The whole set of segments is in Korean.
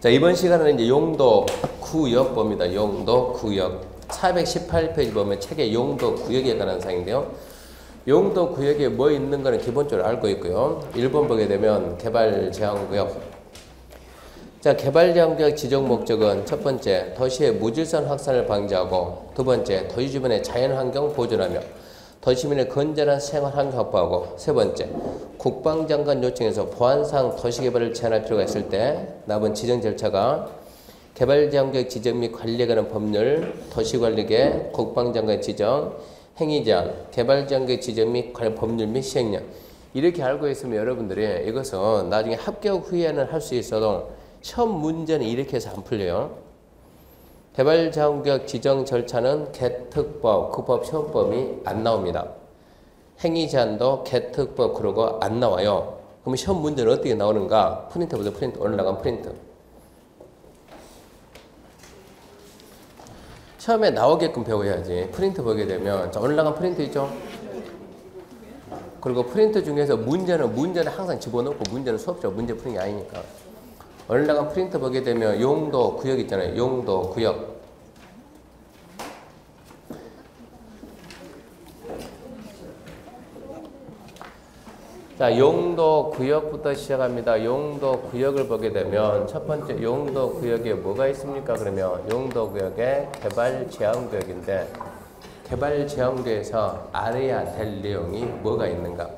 자, 이번 시간은 이제 용도 구역 봅니다. 용도 구역. 418페이지 보면 책의 용도 구역에 관한 사항인데요. 용도 구역에 뭐 있는 거는 기본적으로 알고 있고요. 1번 보게 되면 개발 제한 구역. 자, 개발 제한 구역 지정 목적은 첫 번째, 도시의 무질서 확산을 방지하고, 두 번째, 도시 주변의 자연환경 보존하며 도시민의 건전한 생활환경 확보하고, 세 번째, 국방장관 요청에서 보안상 도시개발을 제한할 필요가 있을 때 남은 지정 절차가 개발제한구역 지정 및 관리에 관한 법률, 도시관리계, 국방장관 지정, 행위제한, 개발제한구역 지정 및 관련 법률 및 시행령. 이렇게 알고 있으면 여러분들이 이것은 나중에 합격 후에는 할 수 있어도 시험 문제는 이렇게 해서 안 풀려요. 개발제한구역 지정 절차는 개특법, 국법, 시험법이 안 나옵니다. 행위제한도 개특법 그러고 안 나와요. 그럼 시험 문제는 어떻게 나오는가? 프린트 보세요. 프린트. 오늘 나간 프린트. 시험에 나오게끔 배워야지. 프린트 보게 되면 자, 오늘 나간 프린트 있죠? 그리고 프린트 중에서 문제는 항상 집어넣고 문제는 수업적 문제 푸는 게 아니니까. 오늘 나간 프린트 보게 되면 용도 구역 있잖아요. 용도 구역. 자, 용도 구역부터 시작합니다. 용도 구역을 보게 되면 첫 번째 용도 구역에 뭐가 있습니까? 그러면 용도 구역에 개발 제한 구역인데 개발 제한 구역에서 알아야 될 내용이 뭐가 있는가?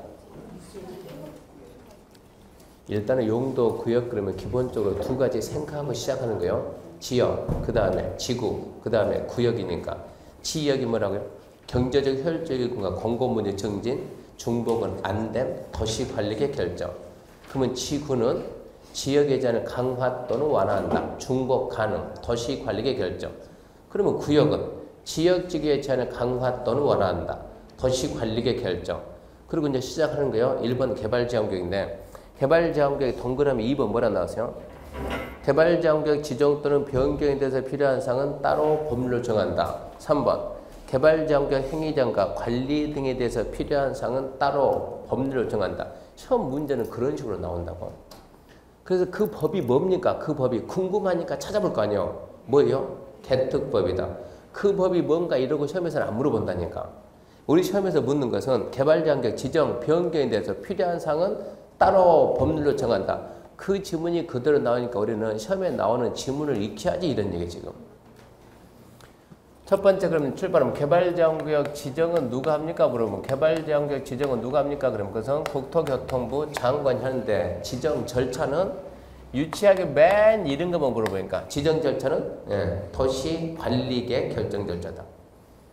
일단은 용도 구역 그러면 기본적으로 두 가지 생각하고 시작하는 거예요. 지역, 그 다음에 지구, 그 다음에 구역이니까. 지역이 뭐라고요? 경제적 효율적인 공간, 공공문제 정진, 중복은 안 된 도시관리계 결정. 그러면 지구는 지역의 제한을 강화 또는 완화한다. 중복 가능, 도시관리계 결정. 그러면 구역은 지역지구의 제한을 강화 또는 완화한다. 도시관리계 결정. 그리고 이제 시작하는 거예요. 1번 개발제한구역인데 개발제한구역의 동그라미 2번 뭐라 나왔어요? 개발제한구역 지정 또는 변경에 대해서 필요한 사항은 따로 법률로 정한다. 3번 개발제한구역 행위제한과 관리 등에 대해서 필요한 사항은 따로 법률로 정한다. 시험 문제는 그런 식으로 나온다고. 그래서 그 법이 뭡니까? 그 법이 궁금하니까 찾아볼 거 아니에요. 뭐예요? 개특법이다. 그 법이 뭔가 이러고 시험에서는 안 물어본다니까. 우리 시험에서 묻는 것은 개발제한구역 지정, 변경에 대해서 필요한 사항은 따로 법률로 정한다. 그 지문이 그대로 나오니까 우리는 시험에 나오는 지문을 익혀야지 이런 얘기 지금. 첫 번째 그러면 출발하면 개발제한구역 지정은 누가 합니까? 물어보면 개발제한구역 지정은 누가 합니까? 그러면 그것은 국토교통부 장관이 하는데 지정 절차는 유치하게 맨 이런 것만 물어보니까 지정 절차는 도시관리계 결정 절차다.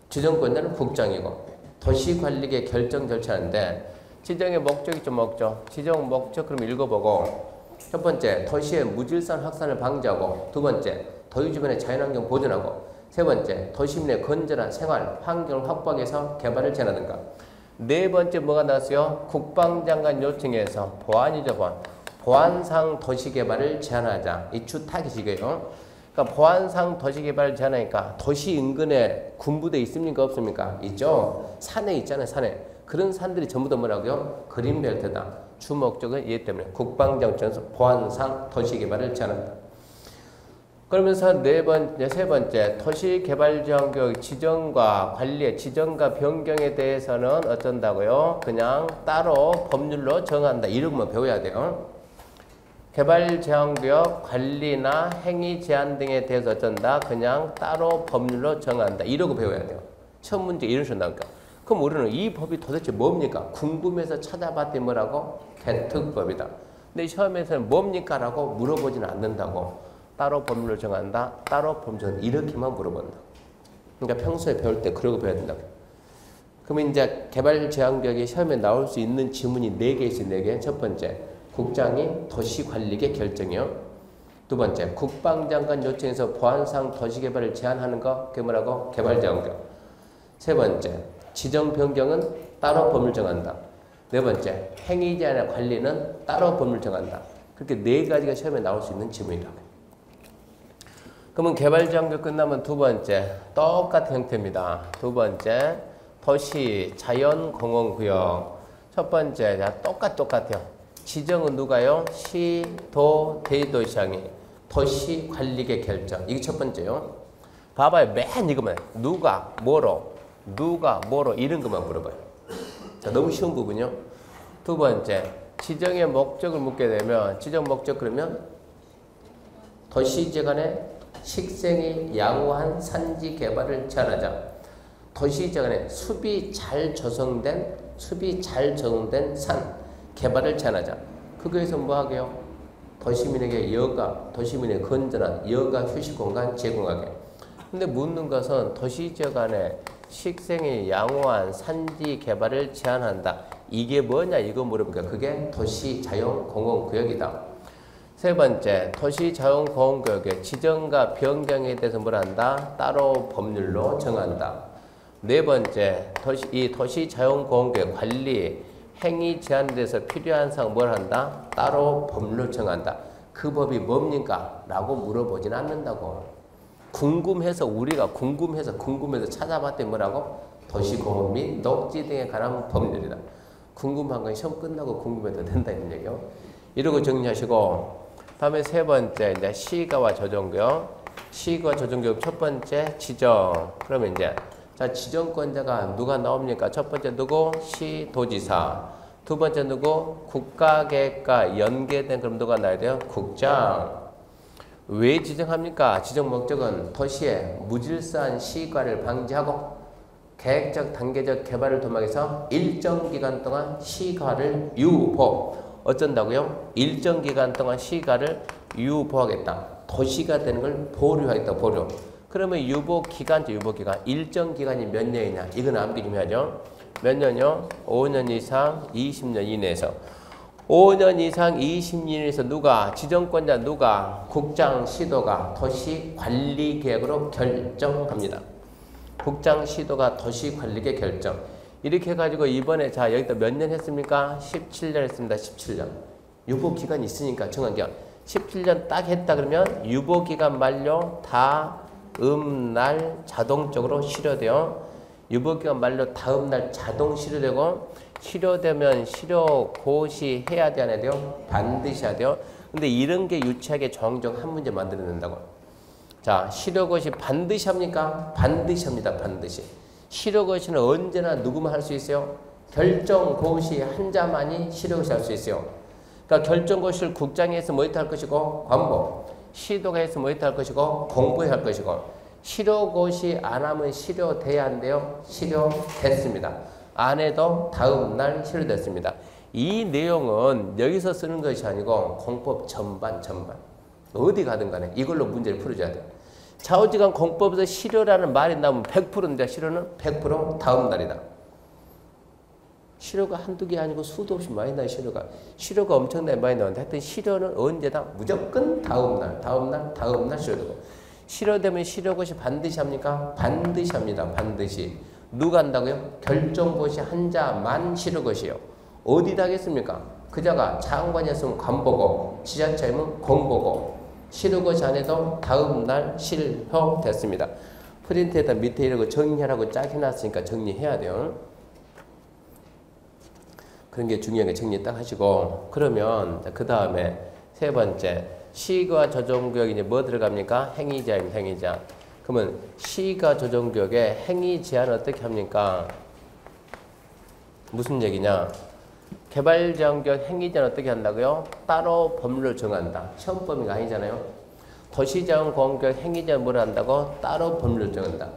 지정권자는 국장이고 도시관리계 결정 절차인데 지정의 목적이 좀 없죠. 지정 목적 그럼 읽어보고 첫 번째 도시의 무질서한 확산을 방지하고 두 번째 도시 주변의 자연환경 보존하고 세 번째, 도시민의 건전한 생활, 환경을 확보하기 위해서 개발을 제한하는가. 네 번째 뭐가 나왔어요? 국방장관 요청에서 보안이죠, 보안. 보안상 도시개발을 제한하자. 이 주타깃이고요. 그러니까 보안상 도시개발을 제한하니까 도시 인근에 군부대 있습니까? 없습니까? 있죠. 산에 있잖아요, 산에. 그런 산들이 전부 다 뭐라고요? 그린벨트다. 주 목적은 이해 때문에 국방장관에서 보안상 도시개발을 제한한다. 그러면서 세 번째, 도시개발제한구역 지정과 관리, 지정과 변경에 대해서는 어쩐다고요? 그냥 따로 법률로 정한다. 이런 것만 배워야 돼요. 개발제한구역 관리나 행위제한 등에 대해서 어쩐다? 그냥 따로 법률로 정한다. 이러고 배워야 돼요. 시험 문제 이런 식으로 나오니까. 그럼 우리는 이 법이 도대체 뭡니까? 궁금해서 찾아봤더니 뭐라고? 개특법이다. 근데 시험에서는 뭡니까? 라고 물어보지는 않는다고. 따로 법률을 정한다. 따로 법률을 이렇게만 물어본다. 그러니까 평소에 배울 때 그러고 배워야 된다고. 그러면 이제 개발제한구역이 시험에 나올 수 있는 지문이 4개 있어요. 4개. 첫 번째, 국장이 도시관리계 결정이요. 두 번째, 국방장관 요청에서 보안상 도시개발을 제한하는 거 그게 뭐라고? 개발제한구역. 세 번째, 지정 변경은 따로 법률 정한다. 네 번째, 행위제한과 관리는 따로 법률 정한다. 그렇게 4가지가 시험에 나올 수 있는 지문이라고. 그러면 개발제한구역 끝나면 두 번째, 똑같은 형태입니다. 두 번째, 도시 자연공원구역. 첫 번째, 똑같아요. 지정은 누가요? 시, 도, 대도시장이 도시관리계 결정. 이게 첫 번째요. 봐봐요. 맨 이거만 누가 뭐로 이런 것만 물어봐요. 자, 너무 쉬운 부분이요. 두 번째, 지정의 목적을 묻게 되면 지정 목적 그러면 도시지역 간의 식생이 양호한 산지 개발을 제한하자. 도시지역 간의 숲이 잘 조성된 산 개발을 제한하자. 그거에서 뭐 하게요? 도시민에게 도시민의 건전한 여가 휴식 공간 제공하게. 근데 묻는 것은 도시지역 간의 식생이 양호한 산지 개발을 제한한다. 이게 뭐냐 이거 물어보니까 그게 도시자연공원구역이다. 세 번째, 도시자연공원구역의 지정과 변경에 대해서 뭘 한다? 따로 법률로 정한다. 네 번째, 이 도시자연공원구역 관리 행위 제한에 대해서 필요한 사항 뭘 한다? 따로 법률로 정한다. 그 법이 뭡니까? 라고 물어보진 않는다고. 우리가 궁금해서 찾아봤더니 뭐라고? 도시공원 및 녹지 등에 관한 법률이다. 궁금한 건 시험 끝나고 궁금해도 된다 이런 얘기요. 이러고 정리하시고 다음에 세 번째 이제 시가와 조정구역. 시가 조정구역 첫 번째 지정. 그러면 이제 자 지정권자가 누가 나옵니까? 첫 번째 누구? 시도지사. 두 번째 누구? 국가계획과 연계된 그럼 누가 나와야 돼요? 국장. 왜 지정합니까? 지정 목적은 도시의 무질서한 시가를 방지하고 계획적 단계적 개발을 도모해서 일정 기간 동안 시가를 유보. 어쩐다고요? 일정 기간 동안 시가를 유보하겠다. 도시가 되는 걸 보류하겠다. 보류. 그러면 유보기간. 일정 기간이 몇 년이냐? 이건 암기 좀 해야죠. 몇 년이요? 5년 이상 20년 이내에서. 5년 이상 20년에서 누가? 지정권자 누가? 국장, 시도가 도시관리계획으로 결정합니다. 국장, 시도가 도시관리계획 결정. 이렇게 해가지고 이번에 자 여기다 몇 년 했습니까? 17년 했습니다. 17년. 유보기간이 있으니까 정한기간. 17년 딱 했다 그러면 유보기간 만료 다음 날 자동적으로 실효돼요. 유보기간 만료 다음 날 자동 실효되고 실효되면 실효고시 해야 돼, 안 해야 돼요? 반드시 해야 돼요. 근데 이런 게 유치하게 종종 한 문제 만들어낸다고. 자, 실효고시 반드시 합니까? 반드시 합니다. 반드시. 실효고시는 언제나 누구만 할 수 있어요? 결정고시 한자만이 실효고시 할 수 있어요. 그러니까 결정고시를 국장이 해서 모니터 할 것이고 관복, 시도가 해서 모니터 할 것이고 공부해 할 것이고 실효고시 안 하면 실효돼야 한대요. 실효됐습니다. 안 해도 다음 날 실효됐습니다. 이 내용은 여기서 쓰는 것이 아니고 공법 전반 어디 가든 간에 이걸로 문제를 풀어줘야 돼요. 좌우지간 공법에서 실효라는 말이 나오면 100%인데 실효는 100% 다음 날이다. 실효가 한두 개 아니고 수도 없이 많이 나요. 실효가 엄청나게 많이 나오는데 하여튼 실효는 언제다? 무조건 다음 날 실효되고. 실효되면 실효고시 반드시 합니까? 반드시 합니다. 반드시. 누가 한다고요? 결정고시 한자만 실효고시요. 어디다 하겠습니까? 그자가 장관이었으면 관보고 지자체면 공보고 실효고시 안 해도 다음 날 실효됐습니다. 프린트에다 밑에 이러고 정리하라고 짝 해놨으니까 정리해야 돼요. 그런 게 중요한 게 정리 딱 하시고 그러면 그 다음에 세 번째 시가 조정구역이 이제 뭐 들어갑니까? 행위자입니다. 행위자. 그러면 시가 조정구역에 행위 제한을 어떻게 합니까? 무슨 얘기냐? 개발지역구역 행위 제한 어떻게 한다고요? 따로 법률을 정한다. 시험 범위가 아니잖아요. 도시자원공원구역 행위 제한 뭘 한다고? 따로 법률을 정한다.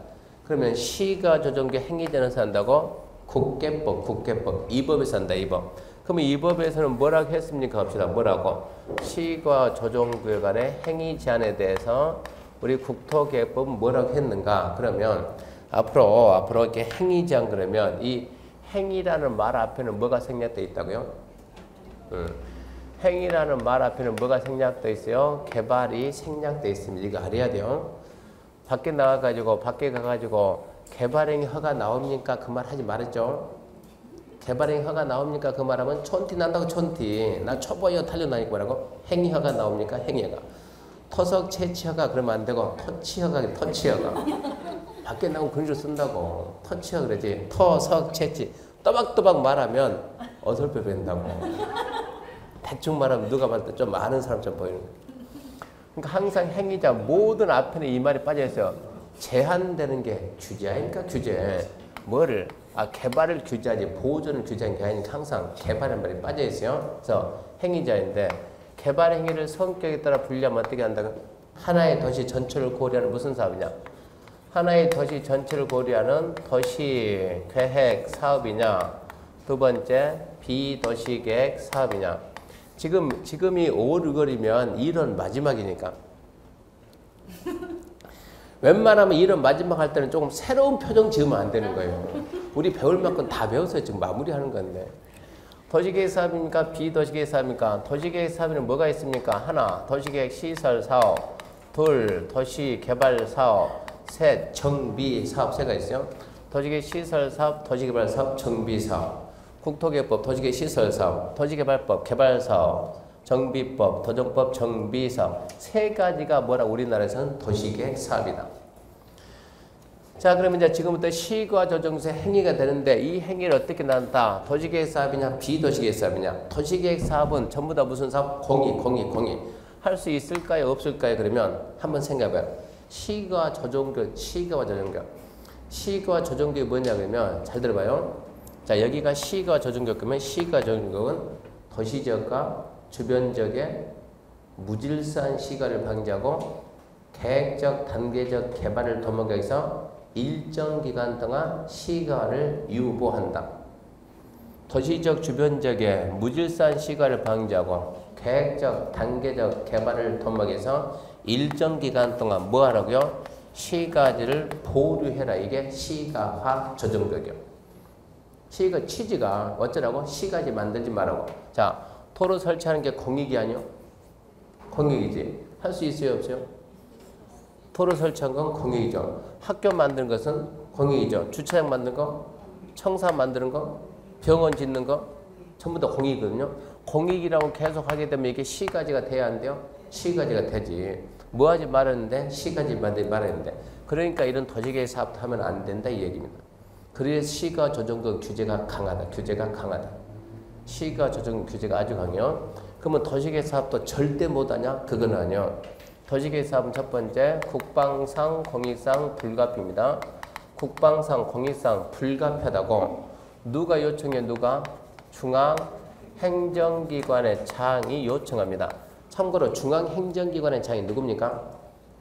그러면 시가 조정구역 행위 제한에서 한다고? 국계법. 이 법에서 한다. 이 법. 그러면 이 법에서는 뭐라고 했습니까? 합시다. 뭐라고? 시가 조정구역 간의 행위 제한에 대해서 우리 국토계획법은 뭐라고 했는가? 그러면 앞으로 이렇게 행위 제한 그러면 이 행위라는 말 앞에는 뭐가 생략되어 있다고요? 행위라는 말 앞에는 뭐가 생략되어 있어요? 개발이 생략되어 있습니다. 이거 알아야 돼요. 밖에 가가지고 개발행위 허가 나옵니까? 그 말 하지 말았죠. 개발행위 허가 나옵니까? 그 말하면 촌티 난다고 촌티. 나 초보여 탈려나니까 뭐라고? 행위 허가 나옵니까? 행위 허가. 토석 채취 허가 그러면 안 되고 토치 허가. 밖에 나오면 그런 줄 쓴다고. 토치 허가 그러지. 토석 채취. 또박또박 말하면 어설퍼 된다고. 대충 말하면 누가 봤을 때 좀 많은 사람처럼 보이는 거예요. 그러니까 항상 행위자 모든 앞에는 이 말이 빠져 있어요. 제한되는 게 규제 아닙니까? 규제. 뭐를? 개발을 규제하지 보존을 규제하는 게 아니니까 항상 개발이라는 말이 빠져 있어요. 그래서 행위자인데 개발 행위를 성격에 따라 분리하면 어떻게 한다고? 하나의 도시 전체를 고려하는 무슨 사업이냐? 하나의 도시 전체를 고려하는 도시 계획 사업이냐? 두 번째 비도시 계획 사업이냐? 지금이 5, 6월이면 1월 마지막이니까 웬만하면 1월 마지막 할 때는 조금 새로운 표정 지으면 안 되는 거예요. 우리 배울 만큼 다 배웠어요. 지금 마무리하는 건데. 도시계획 사업입니까? 비도시계획 사업입니까? 도시계획 사업에는 뭐가 있습니까? 하나, 도시계획 시설 사업. 둘, 도시개발 사업. 셋, 정비 사업. 세가 있어요. 도시계획 시설 사업, 도시개발 사업, 정비 사업. 국토개혁법, 도시계획 시설 사업, 도시개발법, 개발 사업, 정비법, 도정법, 정비 사업. 세 가지가 뭐라 우리나라에서는 도시계획 사업이다. 자, 그러면 이제 지금부터 시가 조정세 행위가 되는데 이 행위를 어떻게 나눈다? 도시계획 사업이냐, 비도시계획 사업이냐? 도시계획 사업은 전부 다 무슨 사업? 공익. 할 수 있을까요? 없을까요? 그러면 한번 생각해봐요. 시가 조정교육, 시가와 조정교육. 시가와 조정교육이 뭐냐 그러면 잘 들어봐요. 자, 여기가 시가 조정교육 그러면 시가 조정교육은 도시지역과 주변지역의 무질서한 시가를 방지하고 계획적, 단계적 개발을 도모하기 위해서 일정 기간 동안 시가를 유보한다. 도시적, 주변지역의 무질서한 시가를 방지하고 계획적, 단계적 개발을 도모하기 위해서 일정 기간 동안 뭐 하라고요? 시가지를 보류해라. 이게 시가화 조정교육이요. 시가 취지가 어쩌라고? 시가지 만들지 말라고. 자, 도로 설치하는 게 공익이 아니요? 공익이지. 할 수 있어요? 없어요? 도로 설치한 건 공익이죠. 학교 만드는 것은 공익이죠. 주차장 만드는 거, 청사 만드는 거, 병원 짓는 거 전부 다 공익이거든요. 공익이라고 계속 하게 되면 이게 시가지가 돼야 안 돼요? 시가지가 되지. 뭐 하지 말았는데? 시가지 만들지 말았는데. 그러니까 이런 도시계획 사업도 하면 안 된다 이 얘기입니다. 그래서 시가 조정교육 규제가 강하다. 규제가 강하다. 시가 조정 규제가 아주 강해요. 그러면 도시계획 사업도 절대 못하냐? 그건 아니요. 도시계획 사업은 첫 번째 국방상, 공익상 불가피입니다. 국방상, 공익상 불가피하다고 누가 요청해? 누가? 중앙행정기관의 장이 요청합니다. 참고로 중앙행정기관의 장이 누굽니까?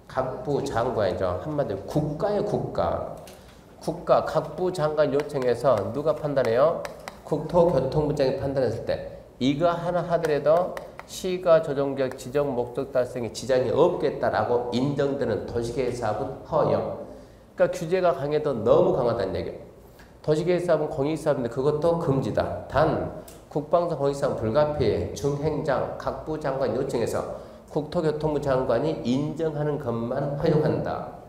각부 장관이죠. 한마디로 국가예요. 국가. 각부 장관 요청해서 누가 판단해요? 국토교통부장이 판단했을 때 이거 하나 하더라도 시가 조정적 지정 목적 달성에 지장이 없겠다라고 인정되는 도시계획 사업은 허용. 그러니까 규제가 강해도 너무 강하다는 얘기예요. 도시계획 사업은 공익사업인데 그것도 금지다. 단 국방상 공익사업은 불가피해. 중행장 각부 장관 요청해서 국토교통부 장관이 인정하는 것만 허용한다.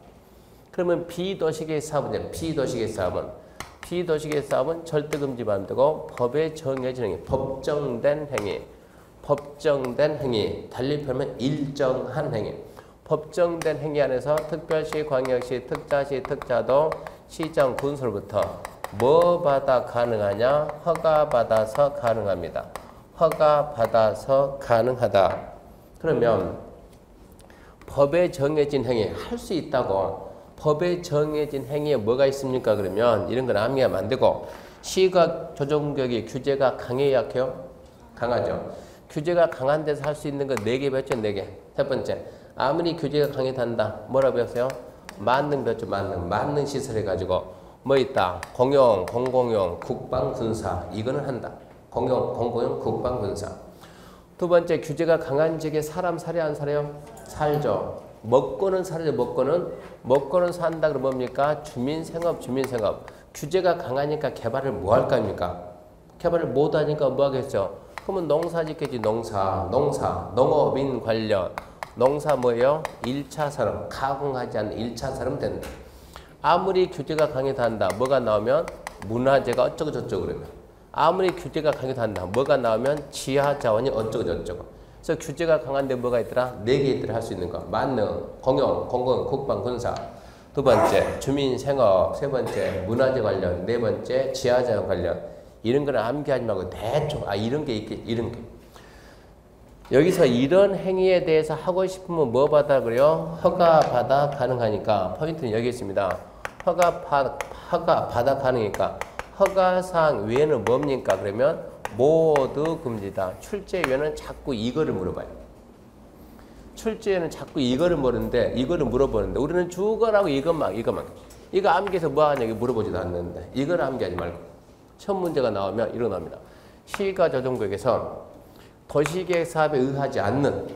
그러면 비도시계획 사업은 비도시계획 사업은 절대 금지가 안 되고 법에 정해진 행위, 법정된 행위, 달리 표현하면 일정한 행위. 법정된 행위 안에서 특별시, 광역시, 특자시, 특자도, 시장, 군수로부터 뭐 받아 가능하냐? 허가받아서 가능합니다. 허가받아서 가능하다. 그러면 법에 정해진 행위 할 수 있다고. 법에 정해진 행위에 뭐가 있습니까? 그러면 이런 건 암기하면 안 되고 시가 조정교육이 규제가 강해요? 약해요? 강하죠. 규제가 강한 데서 할 수 있는 건 4개 배웠죠? 4개. 첫 번째, 아무리 규제가 강해단다. 뭐라고 배웠어요? 만능 배웠죠? 만능 시설 해가지고 뭐 있다? 공용, 공공용, 국방, 군사. 이거는 한다. 공용, 공공용, 국방, 군사. 두 번째, 규제가 강한 지역에 사람 살해 안 살아요? 살죠. 먹고는 살아요. 먹고는 산다 그러면 뭡니까? 주민생업. 규제가 강하니까 개발을 뭐 할 거 아닙니까? 개발을 못 하니까 뭐 하겠죠? 그러면 농사 짓겠지. 농업인 관련. 농사 뭐예요? 1차 산업. 가공하지 않는 1차 산업 된다. 아무리 규제가 강해도 한다. 뭐가 나오면 문화재가 어쩌고 저쩌고 그러면. 아무리 규제가 강해도 한다. 뭐가 나오면 지하자원이 어쩌고 저쩌고. 그래서 규제가 강한데 뭐가 있더라? 4개 있더라. 할 수 있는 거. 만능, 공용, 공공, 국방, 군사. 두 번째, 주민생업. 세 번째, 문화재 관련. 네 번째, 지하자원 관련. 이런 거는 암기하지 말고 대충 이런 게 있겠 이런 게. 여기서 이런 행위에 대해서 하고 싶으면 뭐 받아 그래요? 허가 받아 가능하니까 포인트는 여기 있습니다. 허가 받아 가능하니까 허가사항 외에는 뭡니까? 그러면 모두 금지다. 출제위원은 자꾸 이거를 물어봐요. 출제위원은 자꾸 이거를 물어보는데 우리는 주거라고 이것만 이거 암기해서 뭐 하냐 물어보지도 않는데 이걸 암기하지 말고 첫 문제가 나오면 이런 겁니다. 시가 조정구역에서 도시계획 사업에 의하지 않는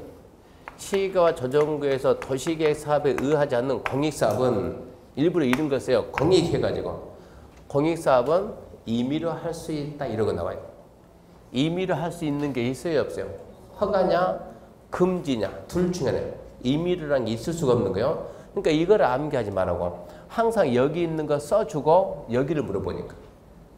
시가 조정구에서 도시계획 사업에 의하지 않는 공익사업은 일부러 이런 걸 써요. 공익해가지고 공익사업은 임의로 할 수 있다 이러고 나와요. 임의로 할 수 있는 게 있어요 없어요? 허가냐 금지냐 둘 중에 하나예요. 임의로란 게 있을 수가 없는 거예요. 그러니까 이거를 암기하지 말라고 항상 여기 있는 거 써주고 여기를 물어보니까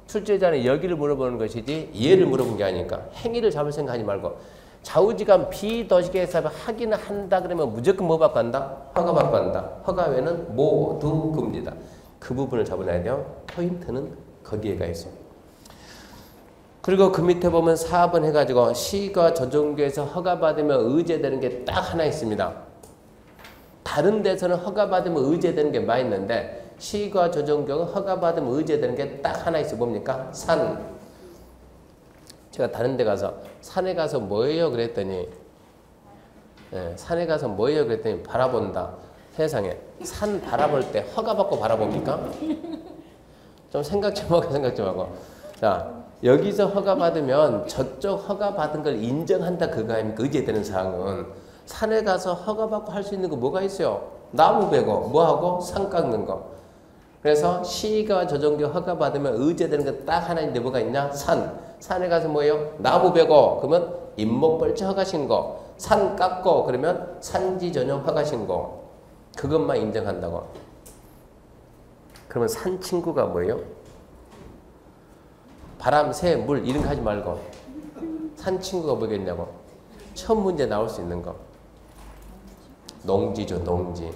출제자는 여기를 물어보는 것이지 얘를 물어본 게 아니니까 행위를 잡을 생각하지 말고 좌우지간 비도시계획 사업을 하기는 한다 그러면 무조건 뭐 받고 한다? 허가 받고 한다. 허가 외에는 모두 금지다. 그 부분을 잡아놔야 돼요. 포인트는 거기에가 있어요. 그리고 그 밑에 보면 4번 해가지고 시가 조정구에서 허가받으면 의제되는 게 딱 하나 있습니다. 다른 데서는 허가받으면 의제되는 게 많이 있는데 시가 조정구역은 허가받으면 의제되는 게 딱 하나 있어. 뭡니까? 산. 제가 다른 데 가서 산에 가서 뭐예요? 그랬더니 산에 가서 뭐예요? 그랬더니 바라본다. 세상에 산 바라볼 때 허가받고 바라봅니까? 좀 생각 좀 하고 자 여기서 허가받으면 저쪽 허가받은 걸 인정한다 그거 아닙니까? 의제되는 사항은 산에 가서 허가받고 할 수 있는 거 뭐가 있어요? 나무 베고 뭐하고 산 깎는 거. 그래서 시가 조정구역 허가받으면 의제되는 거 딱 하나 있는데 뭐가 있냐? 산에 가서 뭐예요? 나무 베고 그러면 임목벌지 허가 신고 산 깎고 그러면 산지 전용 허가 신고 그것만 인정한다고. 그러면 산 친구가 뭐예요? 바람, 새, 물 이런 거 하지 말고 산 친구가 뭐겠냐고. 첫 문제 나올 수 있는 거. 농지죠, 농지.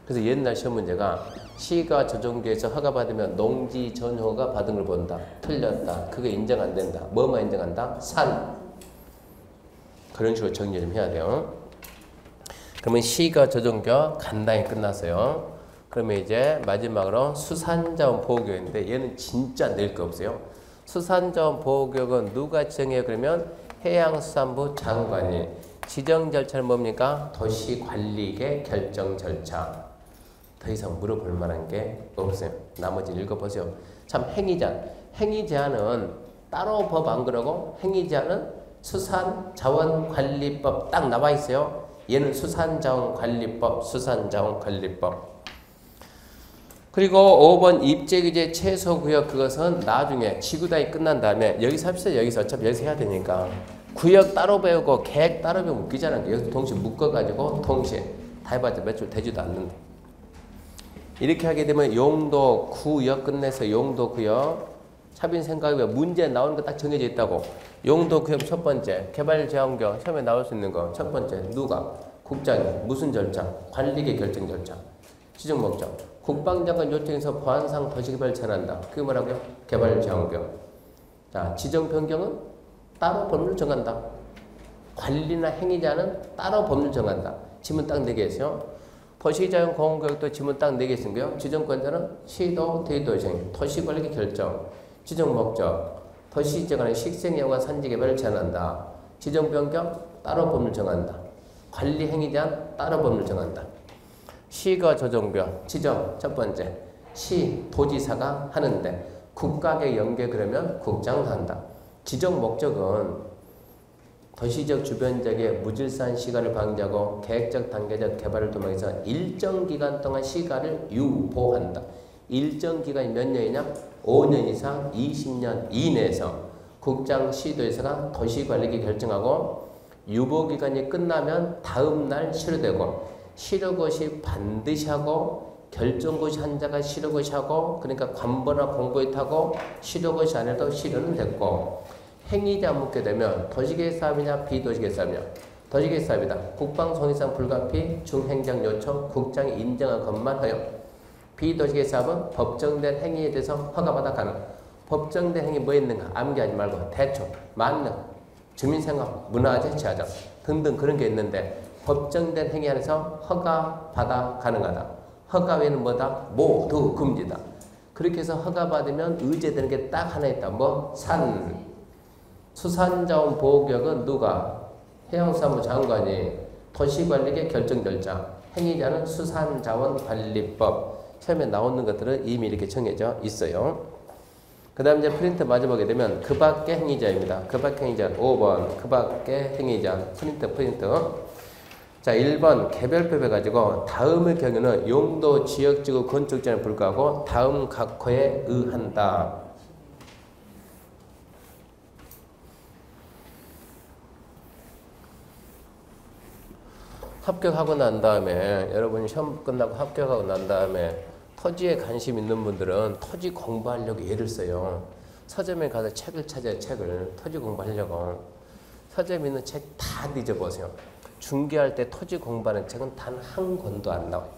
그래서 옛날 시험 문제가 시가 조정구에서 허가받으면 농지 전허가 받은 걸 본다. 틀렸다. 그게 인정 안 된다. 뭐만 인정한다? 산. 그런 식으로 정리 좀 해야 돼요. 그러면 시가 조정구역 간단히 끝났어요. 그러면 이제 마지막으로 수산자원 보호구역인데 얘는 진짜 낼 거 없어요. 수산자원 보호구역은 누가 지정해요? 그러면 해양수산부 장관이. 지정 절차는 뭡니까? 도시관리계 결정 절차. 더 이상 물어볼 만한 게 없어요. 나머지 읽어보세요. 참 행위제한은 따로 법 안 그러고 행위제한은 수산자원관리법 딱 나와 있어요. 얘는 수산자원관리법. 그리고 5번 입지규제 최소구역 그것은 나중에 지구단위 끝난 다음에 여기서 합시다. 어차피 여기서 해야 되니까 구역 따로 배우고 계획 따로 배우면 웃기잖아요. 여기서 동시에 묶어가지고 동시에 다 해봤자 몇 줄 되지도 않는데 이렇게 하게 되면 용도 구역 끝내서 용도 구역 차빈 생각에 문제 나오는 거 딱 정해져 있다고. 용도 구역 첫 번째 개발제한구역 처음에 나올 수 있는 거 첫 번째 누가? 국장이. 무슨 절차? 관리계 결정 절차. 지정 목적. 국방장관 요청에서 보안상 도시개발 제한한다. 그게 뭐라고요? 개발제한구역. 자, 지정 변경은 따로 법률 정한다. 관리나 행위자는 따로 법률 정한다. 지문 딱 4개 있어요. 도시자연 공원구역도 지문 딱 4개 있은 거요. 지정권자는 시도, 대도시행, 도시관리계 결정, 지정 목적, 도시지역간의 식생여관 산지개발을 제한한다. 지정 변경 따로 법률 정한다. 관리 행위자는 따로 법률 정한다. 시가 조정구역 지정 첫 번째 시 도지사가 하는데 국가계 연계 그러면 국장도 한다. 지정 목적은 도시적 주변지역의 무질서한 시가를 방지하고 계획적 단계적 개발을 도모해서 일정 기간 동안 시가를 유보한다. 일정 기간이 몇 년이냐? 5년 이상 20년 이내에서 국장 시도에서가 도시관리계 결정하고 유보기간이 끝나면 다음 날 실효되고 실효고시 반드시 하고 결정고시 환자가 실효고시 하고 그러니까 관보나 공고에 타고 실효고시 안 해도 실효는 됐고 행위자 묻게 되면 도시계획 사업이냐 비도시계획 사업이냐. 도시계획 사업이다. 국방송이상 불가피 중행정 요청 국장이 인정한 것만 허용. 비도시계획 사업은 법정된 행위에 대해서 허가받아 가능. 법정된 행위 뭐 있는가 암기하지 말고 대충 만능 주민생활 문화재 제하자 등등 그런 게 있는데 법정된 행위 안에서 허가 받아 가능하다. 허가 외에는 뭐다? 모두 금지다. 그렇게 해서 허가 받으면 의제되는 게 딱 하나 있다. 뭐? 산. 수산자원 보호구역은 누가? 해양수산부 장관이 도시관리계 결정 절차. 행위자는 수산자원관리법. 처음에 나오는 것들은 이미 이렇게 정해져 있어요. 그 다음 이제 프린트 마저 보게 되면 그 밖의 행위자입니다. 그 밖의 행위자 5번 그 밖의 행위자 프린트. 자 1번 개별법에 가지고 다음의 경우는 용도 지역지구 건축자에 불과하고 다음 각호에 의한다. 합격하고 난 다음에 여러분이 시험 끝나고 합격하고 난 다음에 토지에 관심 있는 분들은 토지 공부하려고 애를 써요. 서점에 가서 책을 찾아요. 책을. 토지 공부하려고. 서점에 있는 책 다 뒤져보세요. 중개할 때 토지 공부하는 책은 단 한 권도 안 나와요.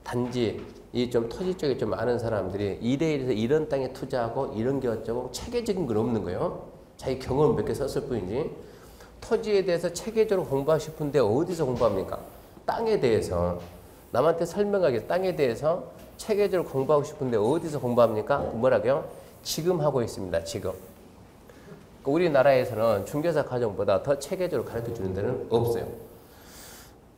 단지 이 좀 토지 쪽에 좀 아는 사람들이 이래 이래서 이런 땅에 투자하고 이런 게 어쩌고 체계적인 건 없는 거예요. 자기 경험 몇 개 썼을 뿐이지. 토지에 대해서 체계적으로 공부하고 싶은데 어디서 공부합니까? 땅에 대해서. 남한테 설명하기 땅에 대해서 체계적으로 공부하고 싶은데 어디서 공부합니까? 뭐라고요? 지금 하고 있습니다. 지금. 우리나라에서는 중개사 과정보다 더 체계적으로 가르쳐주는 데는 없어요.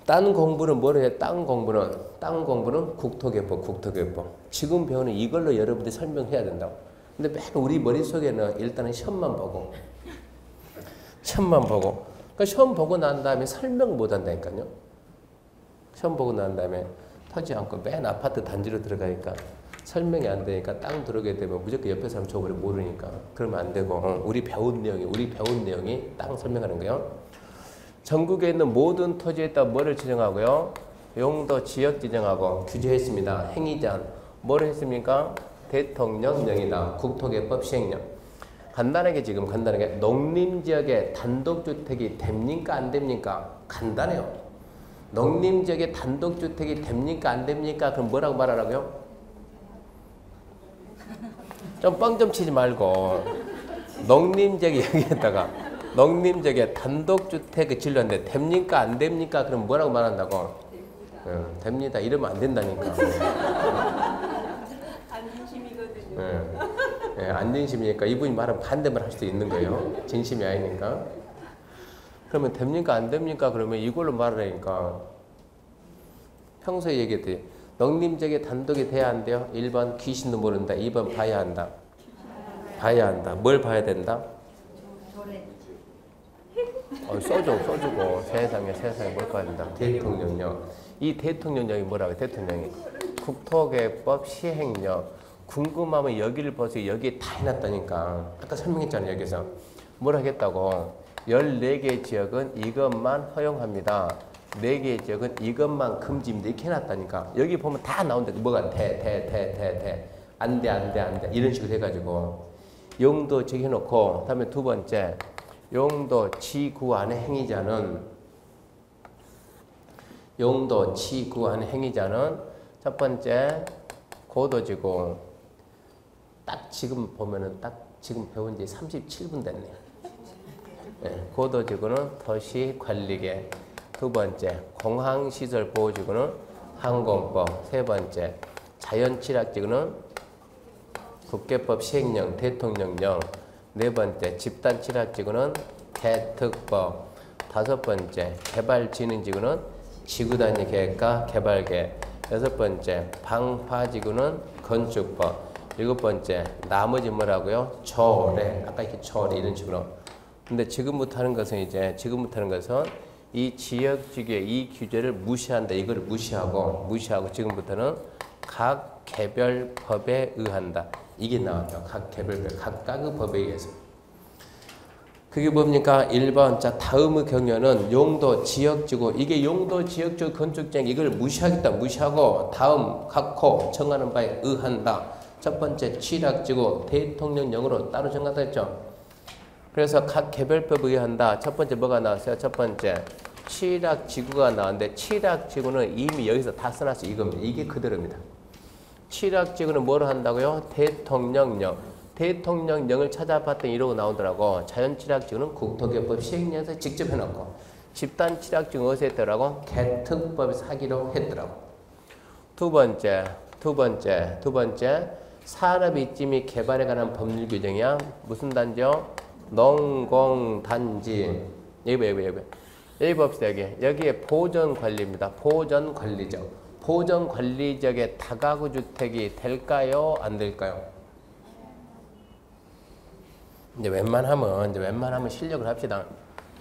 땅 공부는 뭐를 해요? 땅 공부는 국토개법. 지금 배우는 이걸로 여러분들이 설명해야 된다고. 근데 맨 우리 머릿속에는 일단은 시험만 보고. 그러니까 시험 보고 난 다음에 설명 못 한다니까요. 시험 보고 난 다음에 터지 않고 맨 아파트 단지로 들어가니까 설명이 안 되니까 땅 들어오게 되면 무조건 옆에 사람 저거를 모르니까 그러면 안 되고 우리 배운 내용이 땅 설명하는 거예요. 전국에 있는 모든 토지에다 뭐를 지정하고요? 용도 지역 지정하고 규제했습니다. 행위자 뭐를 했습니까? 대통령령이다. 국토개법 시행령. 간단하게 농림지역에 단독주택이 됩니까? 안 됩니까? 간단해요. 농림지역에 단독주택이 됩니까? 안 됩니까? 그럼 뭐라고 말하라고요? 좀 뻥 좀 치지 말고 농림지역에 여기에다가 농림지역에 단독주택을 지르는데 됩니까? 안 됩니까? 그럼 뭐라고 말한다고? 됩니다. 이러면 안 된다니까. 안진심이거든요. 안진심이니까 이분이 말하면 반대말 할 수도 있는 거예요. 진심이 아니니까. 그러면 됩니까? 안 됩니까? 그러면 이걸로 말하니까 평소에 얘기했더니 농림지역에 단독이 돼야 안 돼요? 1번 귀신도 모른다. 2번 봐야 한다. 뭘 봐야 된다? 써주고 세상에 뭘 봐야 된다. 대통령령. 이 대통령령이 뭐라고요? 대통령이 국토개법 시행령. 궁금하면 여기를 보세요. 여기에 다 해놨다니까. 아까 설명했잖아요. 여기서 뭘 하겠다고. 14개 지역은 이것만 허용합니다. 4개 지역은 이것만 금지입니다. 이렇게 해놨다니까. 여기 보면 다 나온다. 뭐가 안 돼. 이런 식으로 해가지고 용도 정해놓고 다음에 두 번째 용도 지구 안의 행위자는 첫 번째 고도지구 딱 지금 보면은 딱 지금 배운 지 37분 됐네요. 고도지구는 도시관리계. 두 번째 공항시설 보호지구는 항공법. 세 번째 자연취락지구는 국계법 시행령 대통령령. 네 번째 집단취락지구는 개특법. 다섯 번째 개발진흥지구는 지구단위 계획과 개발계획. 여섯 번째 방화지구는 건축법. 일곱 번째 나머지 뭐라고요? 조례. 아까 이렇게 조례 이런 식으로. 근데 지금부터 하는 것은 이 지역지구의 이 규제를 무시한다. 이걸 무시하고 지금부터는 각 개별 법에 의한다. 이게 나왔죠. 각 개별법, 각각의 법에 의해서. 그게 뭡니까? 1번. 자, 다음의 경우는 용도 지역지구. 이게 용도 지역지구 건축장 이걸 무시하고 다음 각호 정하는 바에 의한다. 첫 번째 취락지구 대통령령으로 따로 정하다 했죠. 그래서 각 개별법에 의한다. 첫 번째 뭐가 나왔어요? 첫 번째 취락지구가 나왔는데 취락지구는 이미 여기서 다 써놨어요. 이겁니다. 이게 그대로입니다. 취락지구는 뭐로 한다고요? 대통령령. 대통령령을 찾아봤더니 이러고 나오더라고. 자연취락지구는 국토개법 시행령에서 직접 해놓고 집단 취약증 어디서 했더라고? 개특법에서 하기로 했더라고. 두 번째. 산업 입지 및 개발에 관한 법률 규정이야. 무슨 단지요? 농공단지. 여기 봅시다. 여기에 보전관리입니다. 보전관리적. 보전관리적의 다가구 주택이 될까요? 안 될까요? 이제 웬만하면 실력을 합시다.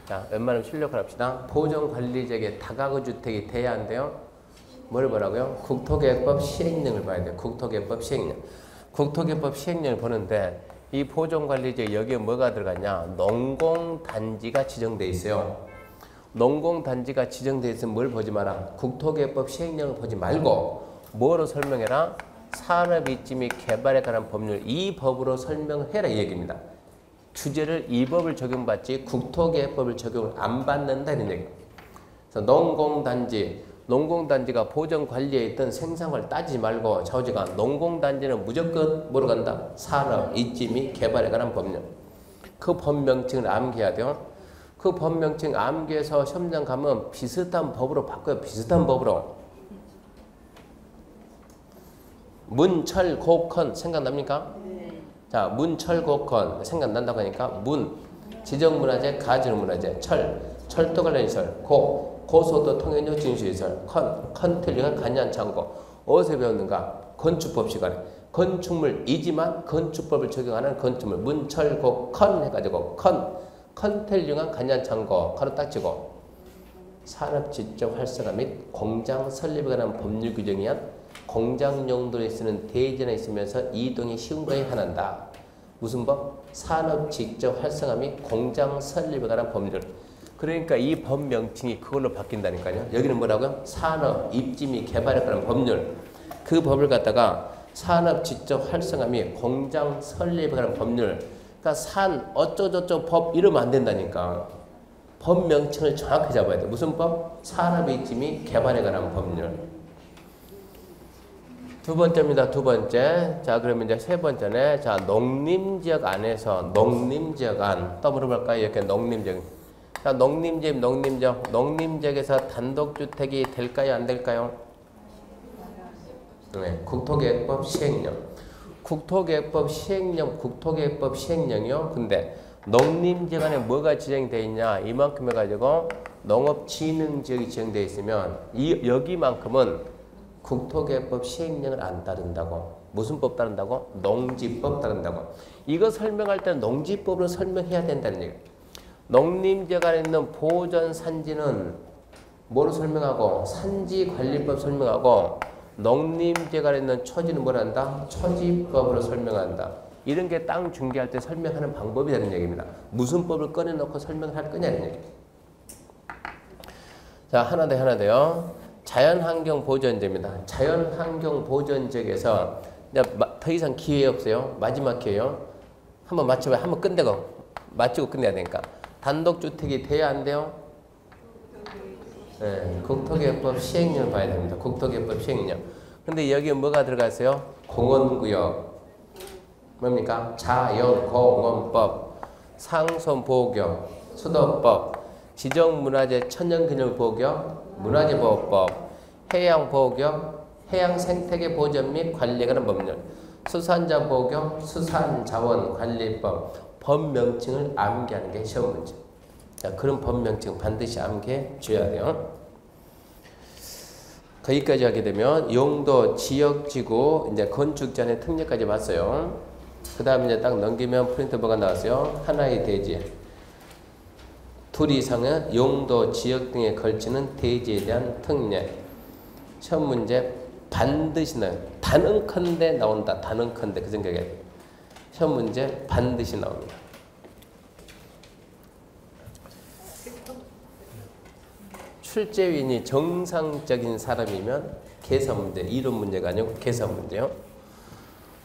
자, 웬만하면 실력을 합시다. 보전관리적의 다가구 주택이 돼야 안 돼요? 뭘 보라고요? 국토계획법 시행령을 봐야 돼요. 국토계획법 시행령. 국토계획법 시행령을 보는데 이 보존관리지역 여기에 뭐가 들어갔냐? 농공단지가 지정돼 있어요. 농공단지가 지정돼 있으면 뭘 보지 마라? 국토계획법 시행령을 보지 말고 뭐로 설명해라? 산업입지 및 개발에 관한 법률 이 법으로 설명을 해라 이 얘기입니다. 주제를 이 법을 적용받지 국토계획법을 적용을 안 받는다 이런 얘기예요. 그래서 농공단지가 보전관리에 있던 생산을 따지지 말고 좌우지간 농공단지는 무조건 뭐로 간다? 산업, 입지 및 개발에 관한 법률. 그 법명칭을 암기해야 돼요. 그 법명칭 암기해서 시험장 가면 비슷한 법으로 바꿔요. 비슷한 법으로. 문철곡헌 생각납니까? 네. 자, 문철곡헌 생각난다고 하니까 문, 지정문화재, 가전문화재, 철도 관련 시설, 고소도 통행료 진수시설, 컨트리가 간이한창고. 어디서 배웠는가? 건축법 시간에. 건축물이지만 건축법을 적용하는 건축물. 문철곡컨 해가지고 컨텔링한 간이한창고. 가로 딱 치고. 산업지적 활성화 및 공장 설립에 관한 법률 규정이한 공장 용도에 쓰는 대지에 있으면서 이동이 쉬운 거에 한한다. 무슨 법? 산업지적 활성화 및 공장 설립에 관한 법률. 그러니까 이 법 명칭이 그걸로 바뀐다니까요. 여기는 뭐라고요? 산업, 입지 및 개발에 관한 법률. 그 법을 갖다가 산업 지적 활성화 및 공장 설립에 관한 법률. 그러니까 산 어쩌저쩌 법 이러면 안 된다니까. 법 명칭을 정확히 잡아야 돼. 무슨 법? 산업, 입지 및 개발에 관한 법률. 두 번째입니다. 두 번째. 자, 그러면 이제 세 번째네. 자, 농림지역 안에서 농림지역 안. 또 물어볼까요? 이렇게 농림지역. 자, 농림지역에서 단독주택이 될까요? 안 될까요? 네, 국토계획법 시행령. 국토계획법 시행령이요. 근데 농림지역 안에 뭐가 지정되어 있냐? 이만큼 해가지고 농업진흥지역이 지정되어 있으면 여기만큼은 국토계획법 시행령을 안 따른다고. 무슨 법 따른다고? 농지법 따른다고. 이거 설명할 때는 농지법으로 설명해야 된다는 얘기예요. 농림지역 안에 있는 보전산지는 뭐로 설명하고? 산지관리법 설명하고, 농림지역 안에 있는 초지는 뭘 한다? 초지법으로 설명한다. 이런 게 땅 중개할 때 설명하는 방법이 되는 얘기입니다. 무슨 법을 꺼내놓고 설명을 할 거냐는 얘기. 자, 하나 더요. 자연환경보전지역입니다. 자연환경보전지역에서 더 이상 기회 없어요. 마지막 기회요. 한번 맞춰봐요. 한번 끝내고 맞추고 끝내야 되니까. 단독주택이 돼야 안 돼요? 네, 국토계획법 시행령을 봐야 됩니다. 국토계획법 시행령. 근데 여기에 뭐가 들어갔어요? 공원구역. 뭡니까? 자연공원법, 상선보호구역, 수도법, 지정문화재 천연기념보호구역, 문화재보호법, 해양보호구역, 해양생태계보전 및 관리에 관한 법률, 수산자보호구역, 수산자원관리법. 법명칭을 암기하는 게 시험 문제. 자, 그런 법명칭 반드시 암기해 줘야 돼요. 거기까지 하게 되면 용도, 지역지구, 이제 건축전의 특례까지 봤어요. 그 다음에 이제 딱 넘기면 프린트 뭐가 나왔어요? 하나의 대지. 둘 이상의 용도, 지역 등에 걸치는 대지에 대한 특례. 시험 문제 반드시 나와요. 단언컨대 나온다. 단언컨대 그 생각에. 시험 문제 반드시 나옵니다. 출제윈이 정상적인 사람이면 계산 문제, 이론 문제가 아니고 계산 문제요.